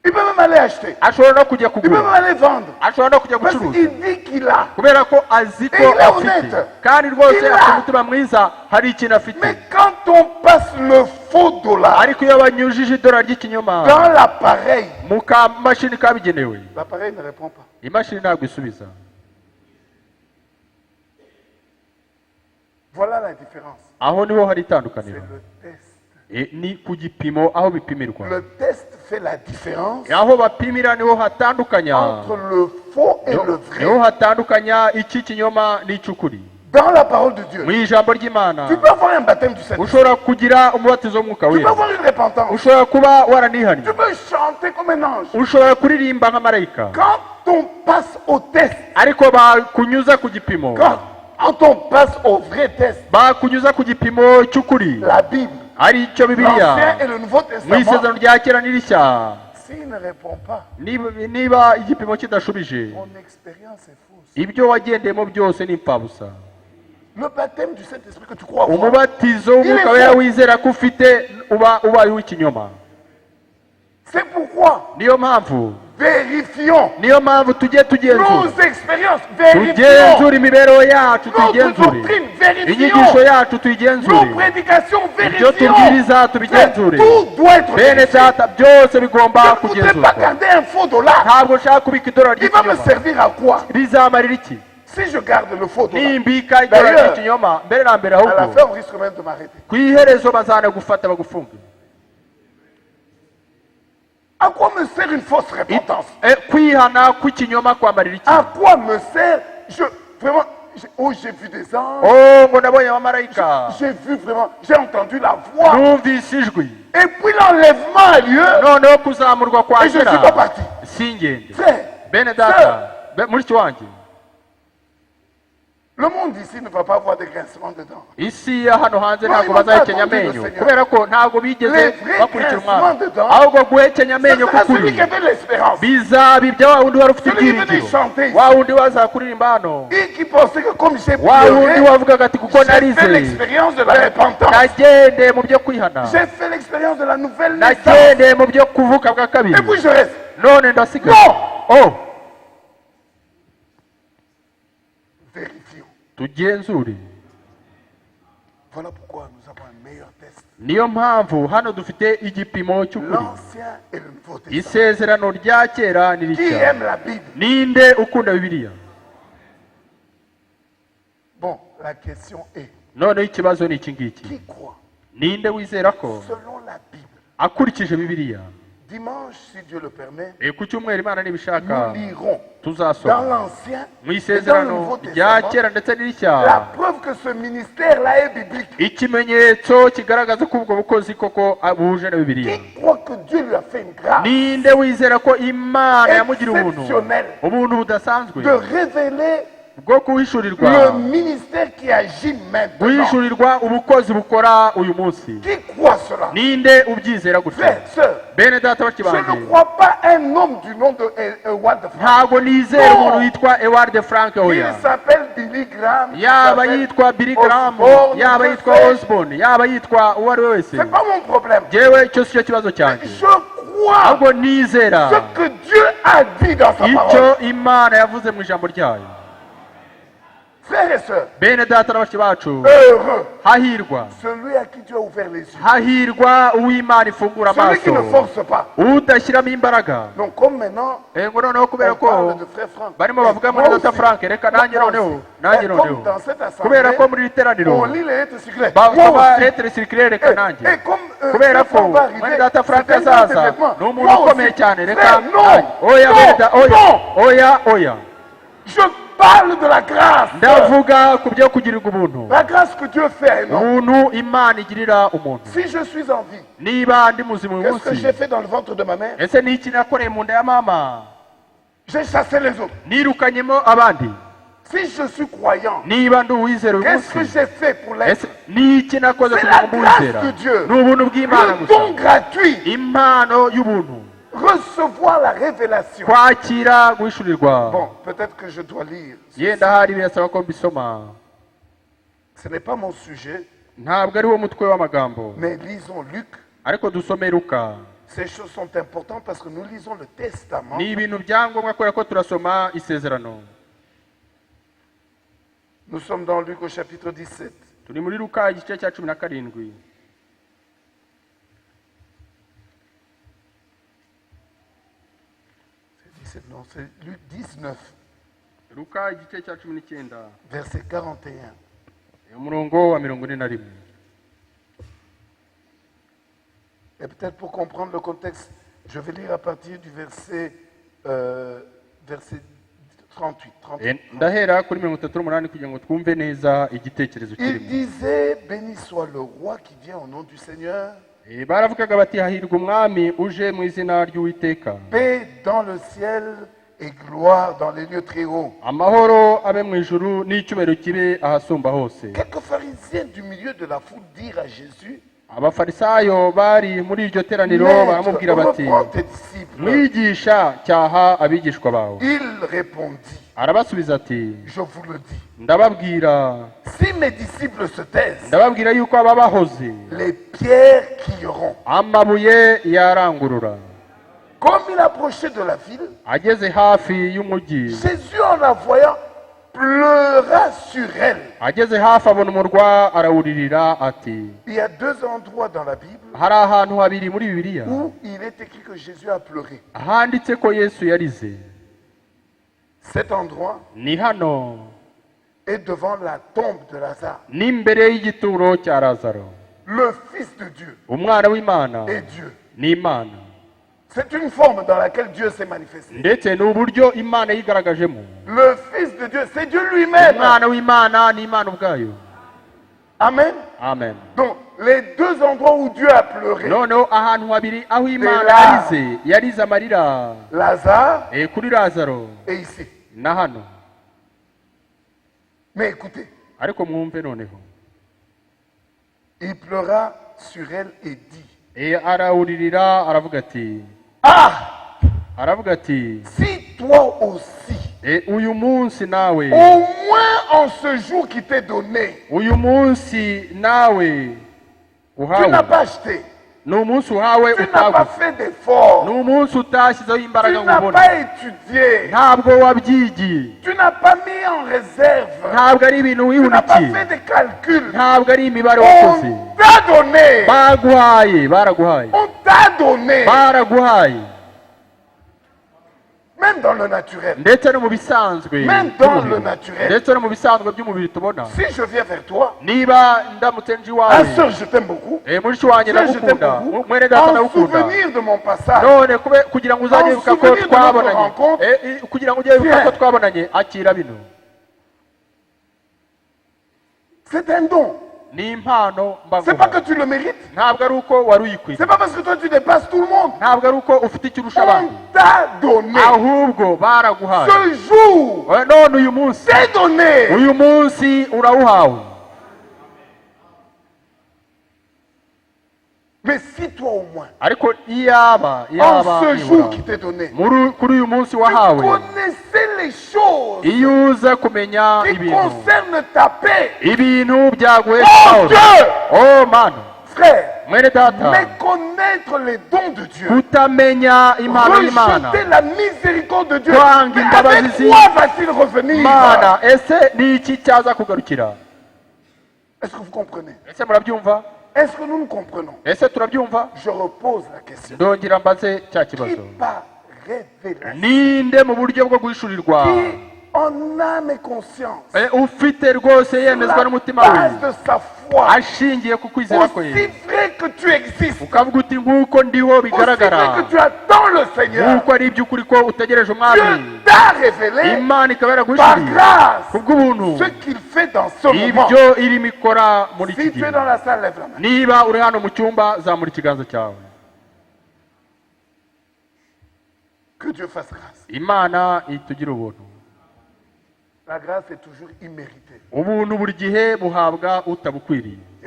Il peut même aller acheter. ashobora no kujya Il peut même kugura aller vendre. ashobora no kujya Parce gucuruza qu'il dit qu'il a. kubera ko azi ko Et il est afite honnête. kandi rwose Il a. afite umutima mwiza hari ikintu afite Mais quand on passe le faux dollar ariko iyo banyujije idolari ry'ikinyoma dans l'appareil, mu kamashini kabigenewe l'appareil ne répond pas. imashini ntabwo isubiza Voilà la différence. aho niho hari C'est itandukaniro le test. ni ku gipimo aho bipimirwa Le test fait la différence aho bapimira niho hatandukanya entre le faux et le niho vrai. hatandukanya iki kinyoma n'icy'ukuri Dans la parole de Dieu, mu ijambo ry'imana tu peux avoir un baptême du Saint-Esprit. ushobora kugira umubatizo w'umwuka Tu peux wera avoir une repentance. ushobora kuba waranihanye Tu peux chanter comme un ange. ushobora kuririmba nka marayika Quand on passe au test, ariko bakunyuza ku gipimo quand on passe au vrai test, bakunyuza ku gipimo cy'ukuri la Bible, ari icyo bibiliya l'Ancien et le Nouveau mu Testament, isezerano rya kera n'irishya s'il ne répond pas, niba igipimo kidashubije ton expérience est fausse. ibyo wagendeyemo byose ni impfabusa Le baptême du Saint-Esprit que tu crois avoir, umubatizo w'umwuka wera wizera ko ufite uba ubaye uw'ikinyoma c'est pourquoi niyo mpamvu vérifions niyo mpamvu tujye tugenzura nos expériences, vérifions tugenzura imibereho yacu notre tuyigenzure doctrine, vérifions inyigisho yacu tuyigenzure nos prédications, ibyo vérifions. tubwiriza tubigenzure Tout doit être bene vérifié. data byose bigomba Je ne voudrais pas kugenzurwa garder un faux dollar. ntabwo nshaka kubika idolari Il va me ry'ikinyoma servir à quoi? bizamarira iki Si je garde le faux dollar, nimbika idolari D'ailleurs, ry'ikinyoma mbere na mbere à la ahubwo fin, on risque même de m'arrêter. ku iherezo bazanagufata bagufunge À quoi me sert une fausse repentance? kwihana kw'ikinyoma kwamarira iki À quoi me sert vraiment, j'ai vu des anges. oh ngo nabonye abamarayika J'ai vu vraiment, j'ai entendu la voix. numvise ijwi Et puis l'enlèvement a lieu. noneho kuzamurwa Et je ne suis pas kwagera parti. singende Frère, bene data mushiki wanjye le monde ici ne va pas avoir de grincement dedans. isi ya hano hanze No, ntabwo no, bazahekenya no, no, amenyo Seigneur. kubera ko ntabwo bigeze Les vrais bakurikira umwami grincements dedans, ahubwo guhekenya Ce amenyo sera celui k'ukuri qui avait l'espérance. bizaba ibya wa wundi wari ufite Celui qui venait ibyiringiro chanter. wa wundi waza kuririmba hano Et qui pensait que comme j'ai wa wundi pleuré, wavugaga ati kuko j'ai fait narize l'expérience de la repentance. nagendeye mu byo kwihana J'ai fait l'expérience de la nouvelle naissance. nagendeye mu byo kuvuka bwa kabiri Et puis je reste. none ndasigaye Non! oh Vérifions. tugenzure Voilà pourquoi nous avons un meilleur test. niyo mpamvu hano dufite igipimo cy'ukuri L'Ancien et le Nouveau Testament. isezerano rya kera Qui n'irishya aime la Bible? ninde ukunda bibiliya Bon, la question est, noneho ikibazo ni iki ngiki qui croit ninde wizera ko selon la Bible? akurikije bibiliya Dimanche, si Dieu le permet, ku cyumweru imana nibishaka nous lirons dans tuzasoma l'Ancien mu et dans le Nouveau isezerano rya Testament kera ndetse la n'irishya preuve que ce ministère-là est biblique. ikimenyetso kigaragaza ko ubwo bukozi koko buhuje na bibiliya Qui croit que Dieu lui a fait une grâce ninde wizera ko imana yamugira ubuntu exceptionnelle ubuntu budasanzwe de révéler bwo kuhishurirwa le ministère qui agit maintenant? guhishurirwa ubukozi bukora uyu munsi Qui croit cela? ninde ubyizera gutya Frères, sœurs, bene data je bashiki banjye ne crois pas un homme du nom de Howard Frank. ntabwo nizera umuntu witwa Eward Frank Il oya s'appelle Billy Graham. il yaba s'appelle yitwa Billy Graham Osborne, yaba je yitwa sais. Osborne yaba yitwa uwo ari we wese C'est pas mon problème. jewe icyo si cyo kibazo cyanjye Je crois ahubwo nizera ce que Dieu a dit dans sa icyo parole. imana yavuze mu ijambo ryayo Frères et sœurs, bene data na bashiki bacu, heureux hahirwa celui à qui Dieu a ouvert les yeux, hahirwa uw'Imana ifungura celui qui ne amaso, force pas. udashyiramo imbaraga. Donc comme maintenant ngo noneho kubera on ko parle de frère Franck, barimo bavuga muri data Frank, reka nanjye noneho comme dans cette kubera assemblée ko muri iri teraniro on lit les lettres circulaires, basoma lettre circulaire, reka nanjye et comme kubera ko Franck va muri arriver, data Frank c'est un grand azaza événement. ni umuntu Moi ukomeye aussi, cyane, reka frère, nanjye oya bene da oya oya, je parle de la grâce, ndavuga ku byo kugirirwa ubuntu, la grâce que Dieu fait à un homme. ubuntu Imana igirira umuntu. Si je suis en vie, Niba ndi muzima uyu qu'est-ce que munsi, j'ai fait dans le ventre de ma mère? ese ni iki nakoreye mu nda ya mama? J'ai chassé les autres. Nirukanyemo abandi. Si je suis croyant, niba ndi uwizera uyu qu'est-ce que munsi, j'ai fait pour l'être? ni iki nakoze C'est kugira la ngo grâce mbuzera? de Dieu, Ni ubuntu bw'Imana le gusa, don gratuit, impano y'ubuntu, recevoir la révélation. kwakira guhishurirwa. Bon, peut-être que je dois lire. Yenda hari birasaba ko mbisoma, Ce n'est pas mon sujet, ntabwo ari wo mutwe w'amagambo, mais lisons Luc. ariko dusome Luka. Ces choses sont importantes parce que nous lisons le Testament. Ni ibintu byangombwa kubera ko turasoma isezerano. Nous sommes dans Luc au chapitre 17. Turi muri Luka igice cya 17. Non, c'est Luc 19, Luka igice cya 19, verset 41. umurongo wa 41. Et peut-être pour comprendre le contexte, je vais lire à partir du verset 38. Ndahera kuri 38 kugira ngo twumve neza igitekerezo Il kirimo. disait, béni soit le roi qui vient au nom du Seigneur, Baravugaga bati hahirwa umwami uje mu izina ry'Uwiteka. paix dans le ciel et gloire dans les lieux très hauts. Amahoro abe mu ijuru n'icyubahiro kibe ahasumba hose. Quelques pharisiens du milieu de la foule dirent à Jésus, Abafarisayo bari muri iryo teraniro baramubwira bati, reprends tes disciples. mwigisha cyaha abigishwa bawe. Il répondit, Arabasubiza ati, je vous le dis, ndababwira si mes disciples se taisent, ndababwira yuko aba bahoze les pierres crieront. amabuye yarangurura. Comme il approchait de la ville, Ageze hafi y'umujyi, Jésus en la voyant pleura sur elle. ageze hafi abona umurwa arawuririra ati, Il y a deux endroits dans la Bible hari ahantu habiri muri Bibiliya où il est écrit que Jésus a pleuré. handitse ko Yesu yarize. Cet endroit Ni hano est devant la tombe de Lazare. n'imbere y'igituro cya Lazaro. Le Fils de Dieu Umwana w'Imana est Dieu. ni Imana, C'est une forme dans laquelle Dieu s'est manifesté. ndetse ni uburyo Imana yigaragajemo. Le Fils de Dieu, c'est Dieu lui-même. Umwana w'Imana ni Imana ubwayo. Amen. Amen. Donc, les deux endroits où Dieu a pleuré, Noneho ahantu habiri aho Imana là. yarize amarira, Lazare kuri Lazaro et ici. na hano. Mais écoutez, Ariko mwumve noneho, il pleura sur elle et dit, arawuririra aravuga ati, aravuga ati, si toi aussi, uyu munsi nawe, au moins en ce jour qui t'est donné, uyu munsi nawe tu n'as uhawe, pas acheté, ni umunsi uhawe tu n'as pas utaguze, fait d'effort, ni umunsi utashyizeho tu imbaraga ngo n'as ubone, pas étudié, ntabwo wabyigiye, tu n'as pas mis en réserve, ntabwo ari ibintu tu n'as pas wihunikiye, fait des calculs. ntabwo ari imibare wakoze. On t'a donné, Baguhaye, baraguhaye, on t'a donné, baraguhaye, même dans le naturel. ndetse no mu bisanzwe Même dans by'umubiri, le naturel. ndetse no mu bisanzwe by'umubiri tubona. Si je viens vers toi, Niba ndamutse nje ah iwawe, sœur, je t'aime beaucoup. mushiki wanjye Sœur, je t'aime ndagukunda, beaucoup. mwene data En ndagukunda, souvenir de mon passage, none kugira ngo uzajye wibuka ko souvenir de notre twabonanye, rencontre, kugira ngo ujye wibuka ko viens. twabonanye, akira bino. c'est un don. Ni impano C'est pas que mbaguha, tu le mérites. ntabwo ari uko wari uyikwiye, C'est pas parce que toi tu dépasses tout le monde. ntabwo ari uko ufite icyo urusha abandi, On t'a donné. ahubwo baraguhaye. Ce jour, None uyu munsi, t'est donné. uyu munsi urawuhawe. Mais si toi au moins, Ariko iyaba en ce jour nibura, qui t'est donné, kuri uyu munsi tu wahawe, connaissais les choses iyo uza kumenya qui ibintu, concernent ta paix. ibintu byaguhesha Oh amahoro. Dieu, Oh mana, frère, méconnaître les dons de Dieu, rejeter la miséricorde de Dieu, mais avec quoi va-t-il revenir? Est-ce que vous comprenez? Est-ce que nous nous comprenons? Je repose la question. Qui par révélation, qui en âme et conscience, sur la base de sa foi, aussi vrai que tu existes, aussi vrai que tu attends le Seigneur, Dieu t'a révélé par grâce ce qu'il fait dans ce moment. Si tu es dans la salle, lève la main. Que Dieu fasse grâce. La grâce est toujours imméritée. Et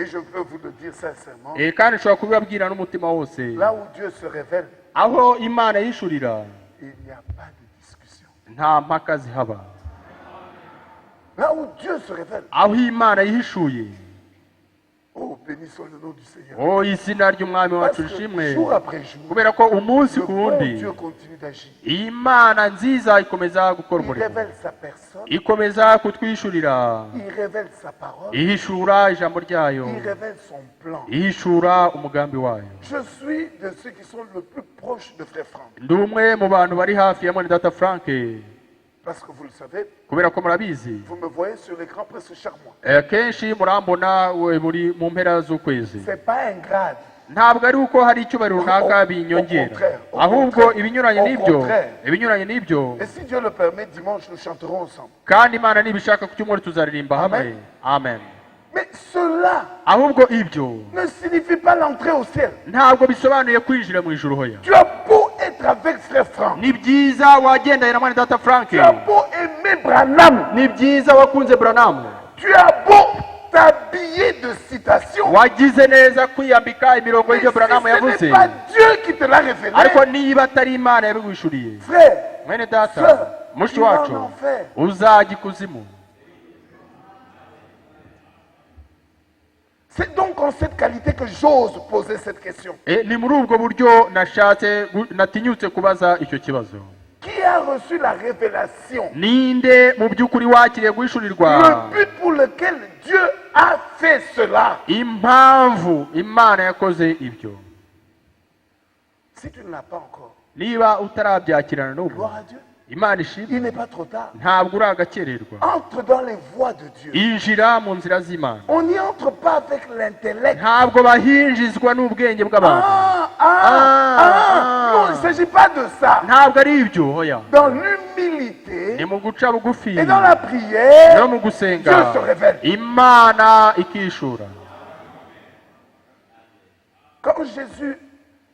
je peux vous le dire sincèrement, là où Dieu se révèle, il n'y a pas de discussion. Là où Dieu se révèle, oh, béni soit le nom du Seigneur. Parce que jour après jour, le bon Dieu continue d'agir. Il révèle sa personne, il révèle sa parole, il révèle son plan. Je suis de ceux qui sont le plus proches de Frère Franck. Parce que vous le savez, vous me voyez sur l'écran presque chaque mois. C'est pas un grade. ntabwo ari uko hari icyubahiro runaka binyongera, ahubwo ibinyuranye n'ibyo, kandi Imana nibishaka ku cyumweru tuzaririmba hamwe. Amen. ahubwo ibyo ntabwo bisobanuye kwinjira mu ijuru hoya. ni byiza wagendanye na mwene data Frank, ni byiza wakunze Branham, t'habiller de citations. wagize neza kwiyambika imirongo y'ibyo Branham yavuze, ariko niba atari Imana yabigushuriye mwene data mushi wacu uzajya ikuzimu. C'est donc en cette qualité que j'ose poser cette question. Ni muri ubwo buryo natinyutse kubaza icyo kibazo. Qui a reçu la révélation? Ninde mu by'ukuri wakiriye guhishurirwa? Le but pour lequel Dieu a fait cela. Impamvu Imana yakoze ibyo. Si tu ne l'as pas encore, niba utarabyakirana n'ubu, gloire à Dieu. Imana ishimwe, il n'est pas trop tard. Ntabwo uragakererwa. Entre dans les voies de Dieu. Injira mu nzira z'Imana. On n'y entre pas avec l'intellect. Ntabwo bahinjizwa n'ubwenge bw'abantu. Non, il ne s'agit pas de ça. Ntabwo ari ibyo hoya. Dans l'humilité ni mu guca bugufi et dans la prière, no mu gusenga, Dieu se révèle. Imana ikishura. Quand Jésus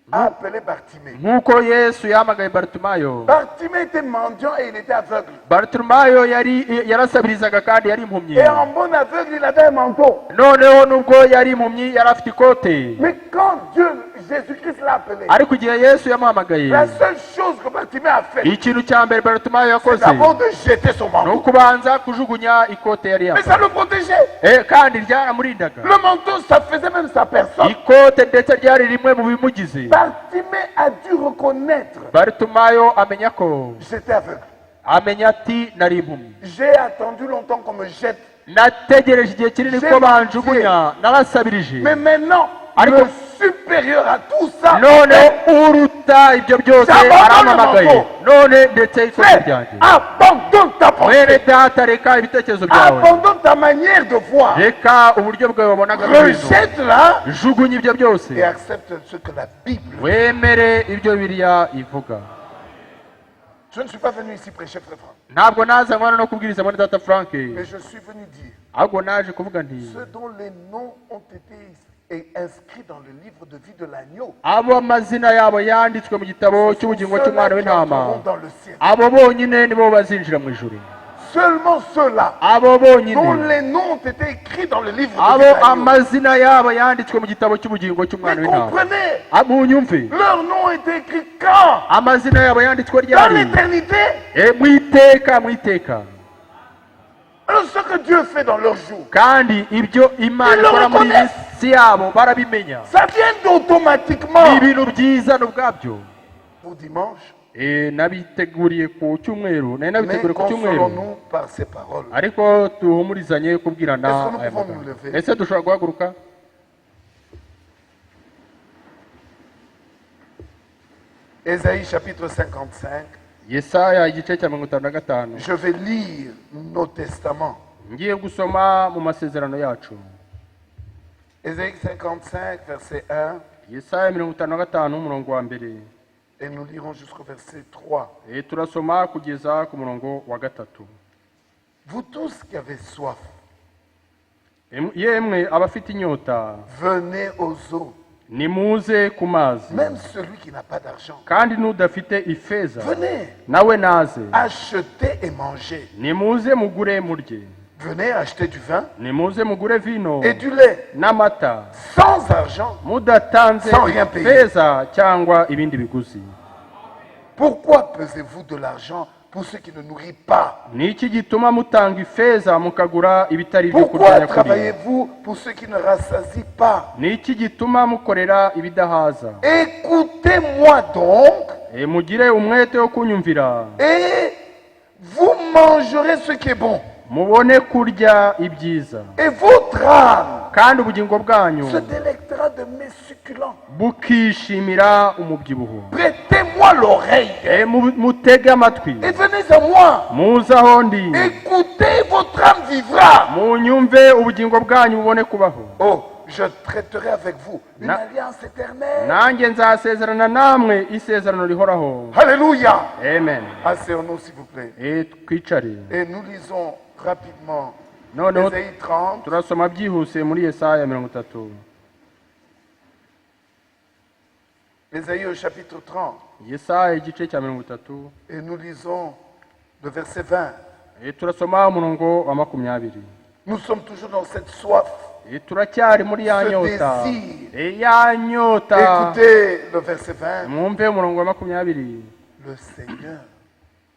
a appelé Bartimée. Nkuko Yesu yamagaye Bartimayo. Bartimée était mendiant et il était aveugle. Bartimayo yarasabirizaga kandi yari impumyi. Et en bon aveugle, il avait un manteau. Noneho nubwo yari impumyi yari afite ikote. Mais quand Dieu, Jésus-Christ l'a appelé, ariko igihe Yesu yamuhamagaye, la seule chose que Bartimée a fait, ikintu cya mbere Bartimayo yakoze, c'est d'abord de jeter son manteau. no kubanza kujugunya ikote yari yambaye. Mais ça le protégeait. Kandi ryaramurindaga. Le manteau, ça faisait même sa personne. Ikote ndetse ryari rimwe mu bimugize. Bartimée a dû reconnaître. Bartimayo amenya ko j'étais aveugle. Amenya ati nari impumyi. J'ai attendu longtemps qu'on me jette. Nategereje igihe kinini ko banjugunya, narasabirije. Mais maintenant, le supérieur à tout ça, none uruta ibyo byose aramamagaye, none ndetse ikote ryanjye. Abandonne ta pensée. Mwene data reka ibitekerezo byawe. Abandonne ta manière de voir. Reka uburyo bwawe wabonaga rejette-la. Jugunya ibyo byose. Et accepte ce que la Bible. Wemere ibyo Bibiliya ivuga. Je ne suis pas venu ici prêcher frère Franck. Ntabwo nazanywe no kubwiriza mwene data Frank. Mais je suis venu dire. Ahubwo naje kuvuga nti ceux dont les noms ont été inscrits dans le livre de vie de l'agneau. Abo amazina yabo yanditswe mu gitabo cy'ubugingo cy'umwana w'intama. Abo bonyine nibo bazinjira mu ijuru. Seulement ceux-là abo bonyine dont les noms ont été écrits dans le livre de vie de l'agneau. Abo amazina yabo yanditswe mu gitabo cy'ubugingo cy'umwana w'intama. Comprenez? Leurs noms ont été écrits quand? Amazina yabo yanditswe ryari? Dans l'éternité. Mwiteka. Alors ce que Dieu fait dans leur jour, kandi ibyo Imana ikora muri isi yabo barabimenya. Ça vient automatiquement. Ni ibintu byiza n'ubwabyo. Pour dimanche. Nabiteguriye ku cyumweru, nabiteguriye ku cyumweru. Consolons-nous par ces paroles. Ariko tuhumurizanye kubwirana aya magambo. Ese dushobora guhaguruka? Ésaïe chapitre 55. Yesaya igice cya 55. Je vais lire nos testaments. Ngiye gusoma mu masezerano yacu. Ésaïe 55 verset 1. Yesaya 55 umurongo wa mbere. Et nous lirons jusqu'au verset 3. Turasoma kugeza ku murongo wa gatatu. Vous tous qui avez soif, yemwe abafite inyota, venez aux eaux. Nimuze ku mazi. Même celui qui n'a pas d'argent, kandi n'udafite ifeza, venez, nawe naze, achetez et mangez. Nimuze mugure murye. Venez acheter du vin, nimuze mugure vino, et du lait, n'amata, sans argent, mudatanze sans rien payer. Ifeza cyangwa ibindi biguzi. Pourquoi pesez-vous de l'argent pour ceux qui ne nourrissent pas? Niki gituma mutanga ifeza mukagura ibitari byo kurya? Pourquoi travaillez-vous pour ceux qui ne rassasient pas? Niki gituma mukorera ibidahaza? Écoutez-moi donc, mugire umwete wo kunyumvira, et vous mangerez ce qui est bon. Mubone kurya ibyiza, et votre âme kandi ubugingo bwanyu se délectera de mes succulents. Bukishimira umubyibuho. Prêtez-moi l'oreille, mutege amatwi, et venez à moi. Muza aho ndi, écoutez, votre âme vivra. Munyumve ubugingo bwanyu bubone kubaho. Oh, je traiterai avec vous une alliance éternelle. Nanjye nzasezerana namwe isezerano rihoraho. Alléluia. Amen. Asseyons-nous s'il vous plaît. Et nous lisons rapidement Ésaïe 30. Turasoma byihuse muri Yesaya 30. Ésaïe au chapitre 30. Yesaya igice cya 30. Et nous lisons le verset 20. Turasoma umurongo wa 20. Nous sommes toujours dans cette soif. Turacyari muri ya nyota. Écoutez le verset 20. Mwumve umurongo wa 20. Le Seigneur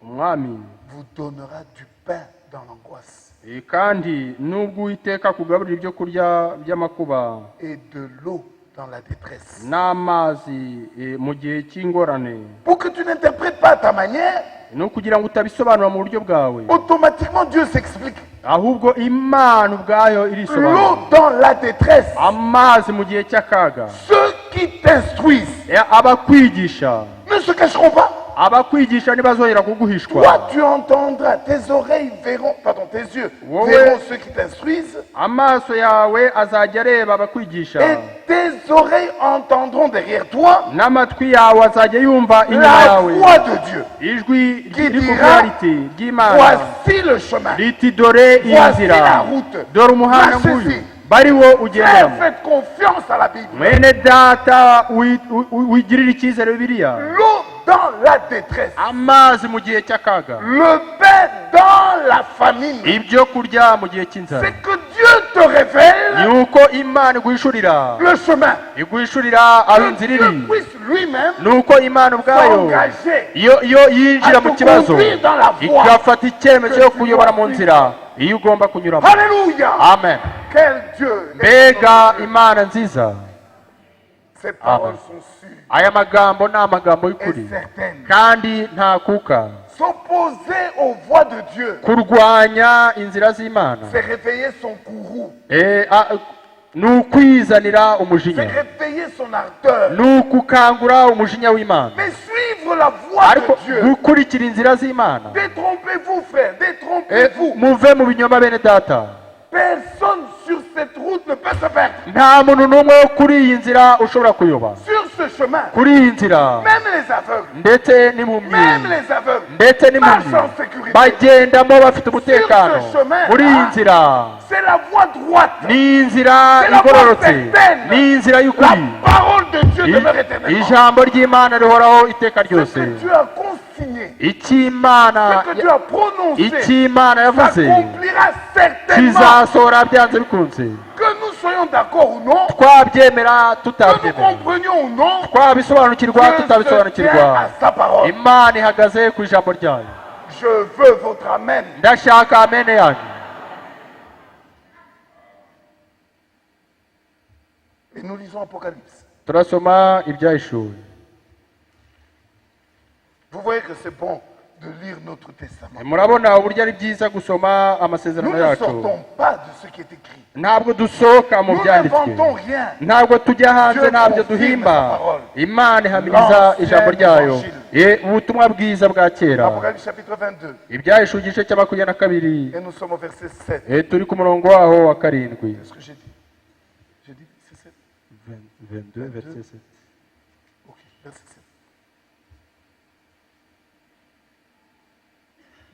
vous donnera du pain dans l'angoisse. Kandi nubwo Uwiteka kugaburira ibyo kurya by'amakuba, et de l'eau dans la détresse. N'amazi mu gihe cy'ingorane. Pour que tu n'interprètes pas à ta manière, no kugira ngo utabisobanura mu buryo bwawe, automatiquement Dieu s'explique. Ahubwo Imana ubwayo irisobanura. L'eau dans la détresse. Amazi mu gihe cy'akaga. Ceux qui t'instruisent abakwigisha ne se cacheront pas. Abakwigisha ntibazongera kuguhishwa. Toi tu entendras, tes oreilles verront, pardon, tes yeux verront ceux qui t'instruisent. Amaso yawe azajya areba abakwigisha. Et tes oreilles entendront derrière toi n'amatwi yawe azajya yumva inyuma yawe la voix de Dieu ijwi qui dira dira voici le chemin, riti dore voici la inzira, route, dore umuhanda nguyu bari wo ugendamo. Faites confiance à la Bible. Mwene data wigirira icyizere Bibiliya. L'eau dans la détresse, amazi mu gihe cy'akaga, le pain dans la famine. Ibyo kurya mu gihe cy'inzara. C'est que Dieu te révèle yuko Imana iguhishurira le chemin, iguhishurira aho inzira iri, lui-même nuko Imana ubwayo iyo yinjira mu kibazo igafata icyemezo cyo kuyobora mu nzira iyo ugomba kunyuramo. Haleluya. Amen. Quel Dieu. Mbega Imana nziza. Ces paroles sont sûres. Aya magambo ni amagambo y'ukuri kandi nta kuka. S'opposer aux voies de Dieu, kurwanya inzira z'Imana, c'est réveiller son courroux, ni ukwizanira umujinya, c'est réveiller son ardeur, ni ukukangura umujinya w'Imana. mais suivre la voie de Dieu, gukurikira inzira z'Imana. Détrompez-vous frère, détrompez-vous. Muve mu binyoma bene data. Personne sur cette route ne peut se perdre. Nta muntu n'umwe wo kuri iyi nzira ushobora kuyoba. Sur ce chemin, kuri iyi nzira, même les aveugles, ndetse n'impumyi, même les aveugles, ndetse n'impumyi bagendamo bafite umutekano. Muri iyi nzira, c'est la voie droite, ni inzira igororotse, ni inzira y'ukuri. La parole de Dieu demeure éternellement. Ijambo ry'Imana rihoraho iteka ryose. Ce que Dieu a consigné, Icy'Imana yavuze kizasohora byanze bikunze. Que nous soyons d'accord ou non, twabyemera que nous tutabyemera, comprenions ou non, twabisobanukirwa tutabisobanukirwa, Imana ihagaze ku ijambo ryayo. Je veux votre amen. Ndashaka amen yanyu. Nous lisons Apocalypse. turasoma ibyahishuwe. Vous voyez que c'est bon de lire notre testament. Murabona uburyo ari byiza gusoma Nous amasezerano ne yacu. sortons pas de ce qui est écrit. Ntabwo dusohoka mu Nous byanditswe, n'inventons rien. ntabwo tujya hanze, Dieu ntabyo confirme duhimba. sa parole. Imana ihamiriza L'ancien ijambo ryayo, évangile. ubutumwa bwiza bwa kera. Apocalypse chapitre 22. Ibyahishuwe igice cya 22, Et nous sommes au verset 7. turi ku murongo waho wa 7. Qu'est-ce que j'ai dit? J'ai dit c'est 7. 22 verset 7. Ok, verset 7.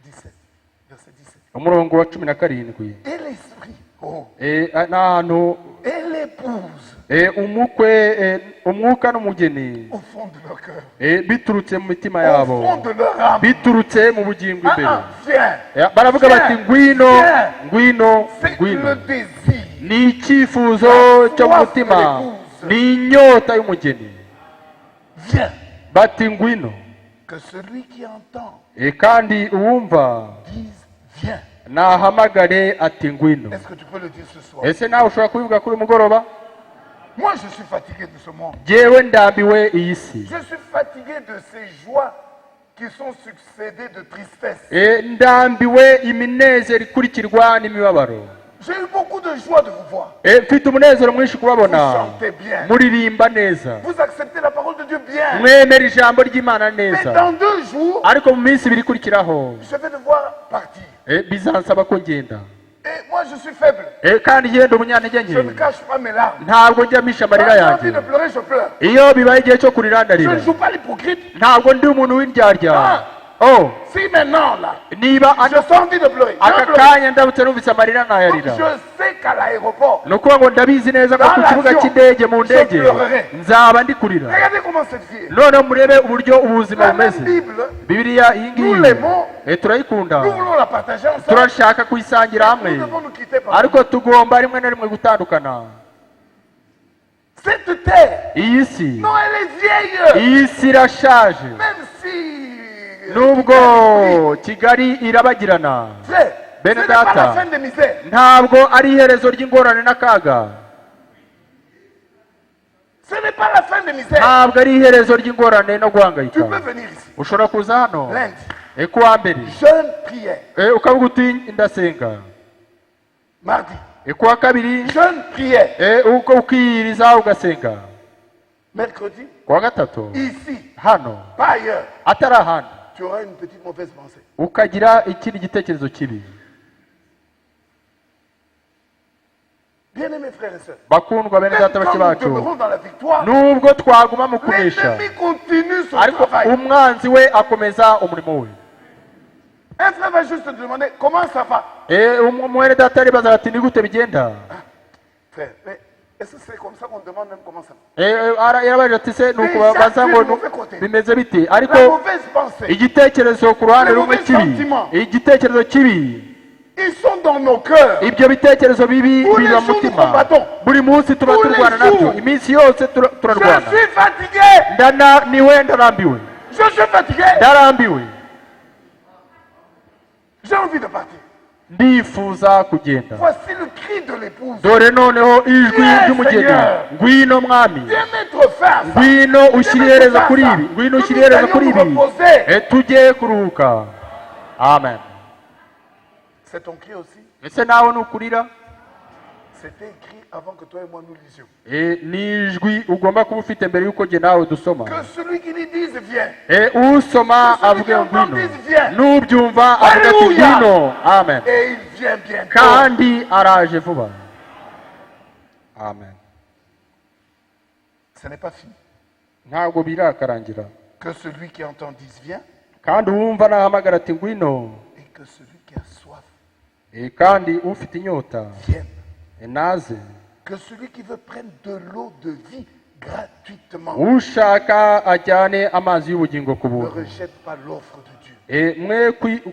17. Verset 17. Umurongo wa 17. Et l'esprit. Oh. N'ahantu Et l'épouse. umwuka n'umugeni Au fond de leur cœur. biturutse mu mitima Au yabo, fond de leur âme. biturutse mu bugingo imbere. Viens. Baravuga bati ngwino, ngwino, C'est ngwino. le désir. Ni icyifuzo cyo mu mutima, ni inyota y'umugeni. Viens. Bati ngwino. Que celui qui entend Kandi uwumva dise viens. nahamagare ati ngwino. Est-ce que tu peux le dire ce soir? Ese nawe ushobora kubivuga kuri mugoroba? Moi, je suis fatigué de ce monde. Jewe ndambiwe iyi si. Je suis fatigué de ces joies qui sont succédées de tristesse. Ndambiwe iminezero ikurikirwa n'imibabaro. J'ai eu beaucoup de joie de vous voir. Mfite umunezero mwinshi kubabona. Vous chantez bien. Muririmba neza. Vous acceptez la parole de Dieu bien. Mwemera ijambo ry'Imana Mais neza. dans 2 jours, Ariko mu minsi ibiri ikurikiraho, je vais devoir partir. bizansaba ko ngenda. Et moi, je suis faible. Kandi ngenda umunyantege Je ne nke. cache pas mes larmes. Ntabwo njya misha amarira Quand j'ai envie yanjye. de pleurer, je pleure. Iyo bibaye igihe cyo Je kurirandarira, ne joue pas l'hypocrite. ntabwo ndi umuntu w'indyarya. Oh, Si maintenant, là, niba je sens envie de pleurer, je aka pleure. kanya ndabutse numvise amarira Donc, nayarira. je sais qu'à l'aéroport, Ni ukuvuga ngo ndabizi neza ko ku kibuga cy'indege mu ndege nzaba ndi kurira. regardez comment cette fille est. Noneho murebe uburyo ubuzima La même bumeze. Bible, Bibiliya iyi nous ngiyi l'aimons, turayikunda, nous voulons la partager ensemble. turashaka kuyisangira hamwe, Nous devons nous quitter par ariko tugomba rimwe na rimwe gutandukana. cette terre. Iyi si, Non, elle est vieille. iyi si irashaje, Même si. nubwo Kigali irabagirana. Frère, ce Bene n'est pas la data, fin des misères. ntabwo ari iherezo ry'ingorane n'akaga. Ce n'est pas la fin des misères. Ntabwo ari iherezo ry'ingorane no Tu guhangayika. peux venir ici. Ushobora kuza hano Lundi, kuwa mbere, jeûne, prière. ukavuga uti ndasenga. Mardi, Kuwa kabiri, jeûne, prière. ukiyiriza ugasenga. Mercredi, Kuwa gatatu, ici, hano pas ailleurs, atari ahandi, tu auras une petite mauvaise pensée. ukagira ikindi gitekerezo kibi. Bien-aimés frères et sœurs, Bakundwa bene même data bashiki quand nous bacu, demeurons dans la victoire, nubwo twaguma mu kunesha, l'ennemi continue son ariko travail. umwanzi we akomeza umurimo we. Un frère va juste te demander comment ça va. Mwene data aribaza ati ni gute bigenda? Frère, mais est-ce que c'est comme ça qu'on demande même comment ça va? Yarabaje ati se nuko babaza ngo bimeze bite, ariko La mauvaise pensée, igitekerezo ku ruhande rumwe kibi, igitekerezo kibi, ils sont dans nos cœurs. ibyo bitekerezo bibi biba mu mutima. Buri munsi tuba turwana nabyo, iminsi yose Je turarwana. suis fatigué. Niwe ndarambiwe, Je suis fatigué. ndarambiwe, J'ai envie de partir. ndifuza kugenda. Voici le cri de l'épouse. Dore noneho ijwi ry'umugeni, ngwino mwami, Viens mettre fin à ça. ngwino ushyire iherezo kuri ibi, ngwino ushyire iherezo kuri ibi, tujye kuruhuka. Amen. C'est ton cri aussi. Ese nawe nukurira? C'était écrit avant que toi et moi nous lisions. Ni ijwi ugomba kuba ufite mbere y'uko jye nawe dusoma. Que celui qui lui dise viens. Usoma avuge ngwino, nubyumva avuga ati ngwino. Amen. Et il vient bientôt. Kandi araje vuba. Amen. Ce n'est pas fini. Ntabwo birakarangira. Que celui qui entend dise viens. Kandi uwumva nahamagara ati ngwino. Et que celui qui a soif. Kandi ufite inyota vienne. Naze. Que celui qui veut prendre de l'eau de vie gratuitement. Ushaka ajyane amazi y'ubugingo ku Ne buntu. rejette pas l'offre de Dieu. Mwe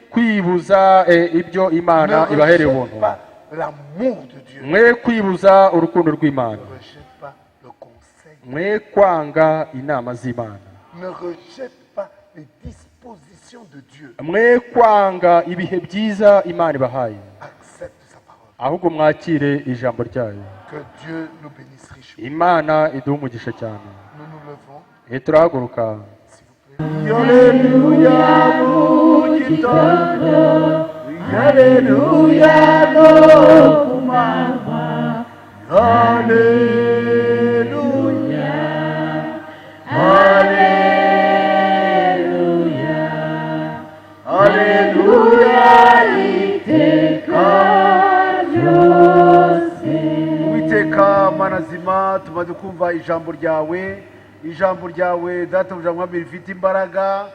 kwibuza ibyo Imana ibahereye Ne ubuntu. rejette pas l'amour de Dieu. Mwe kwibuza urukundo rw'Imana. Ne rejette pas le conseil. Mwe kwanga inama z'Imana. Ne rejette pas les dispositions de Dieu. Mwe kwanga ibihe byiza Imana ibahaye. Accepte sa parole. ahubwo mwakire ijambo ryayo. Que Dieu nous bénisse richement. Imana iduhe umugisha cyane. Nous nous levons. Turahaguruka. Haleluya mukitanda, haleluya no kumama, haleluya, haleluya, haleluya iteka ryose. Uwiteka Mana nzima, tumaze kumva ijambo ryawe. Ijambo ryawe databuja mwami rifite imbaraga,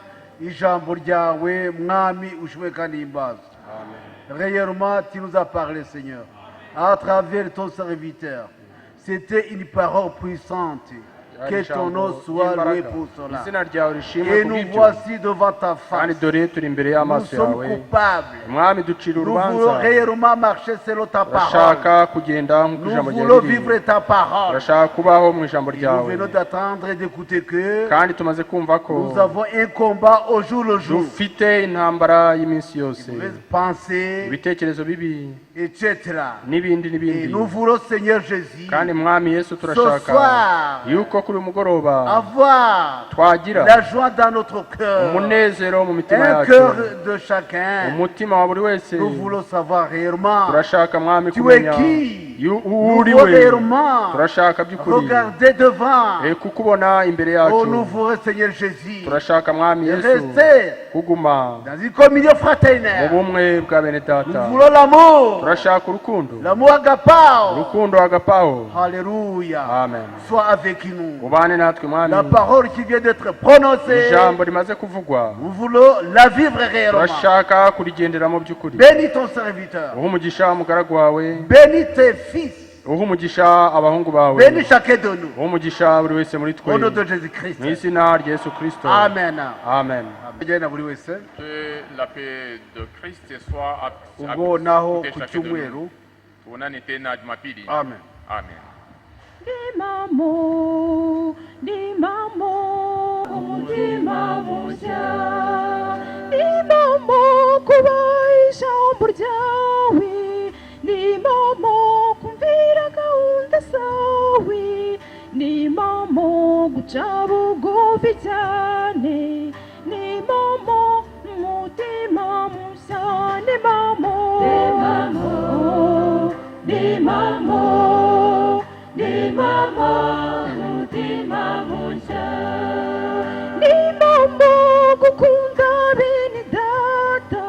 ijambo ryawe mwami ushoboye kandi himbaza. Réellement tu nous as parlé Seigneur à travers ton serviteur. C'était une parole puissante. Que ton nom soit loué pour cela. Et nous voici devant ta face. Nous sommes coupables. Nous voulons réellement marcher selon ta parole. Nous voulons vivre ta parole. Et nous venons d'attendre et d'écouter que nous avons un combat au jour le jour. Penser, etc. Et nous voulons Seigneur Jésus ce soir avoir la joie dans notre cœur, un cœur de chacun. Nous voulons savoir réellement tu es qui. Nous voulons réellement regarder devant. Oh, nous voulons Seigneur Jésus rester dans une communion fraternelle. Nous voulons l'amour, l'amour agapao. Alléluia. Amen. Sois avec nous. La parole qui vient d'être prononcée, nous voulons la vivre réellement. Bénis ton serviteur. Bénis tes fils. Bénis chacun de nous. Au nom de Jésus-Christ. Amen. Amen. Que la paix de Christ soit Amen. Amen. Dimamo, umutima mushya. Dimamo kubahisha umuryawe. Dimamo kumvira gahunda zawe. Dimamo guca bugufi cyane. Dimamo umutima mushya. Dimamo, dimamo. Ni mama, mutima mushya. Ni mama gukunda bene data.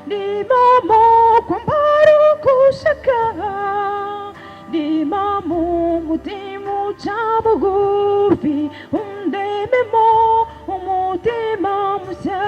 Ni mama kwambara ugushaka. Ni mama umutima uca bugufi. Undememo umutima mushya.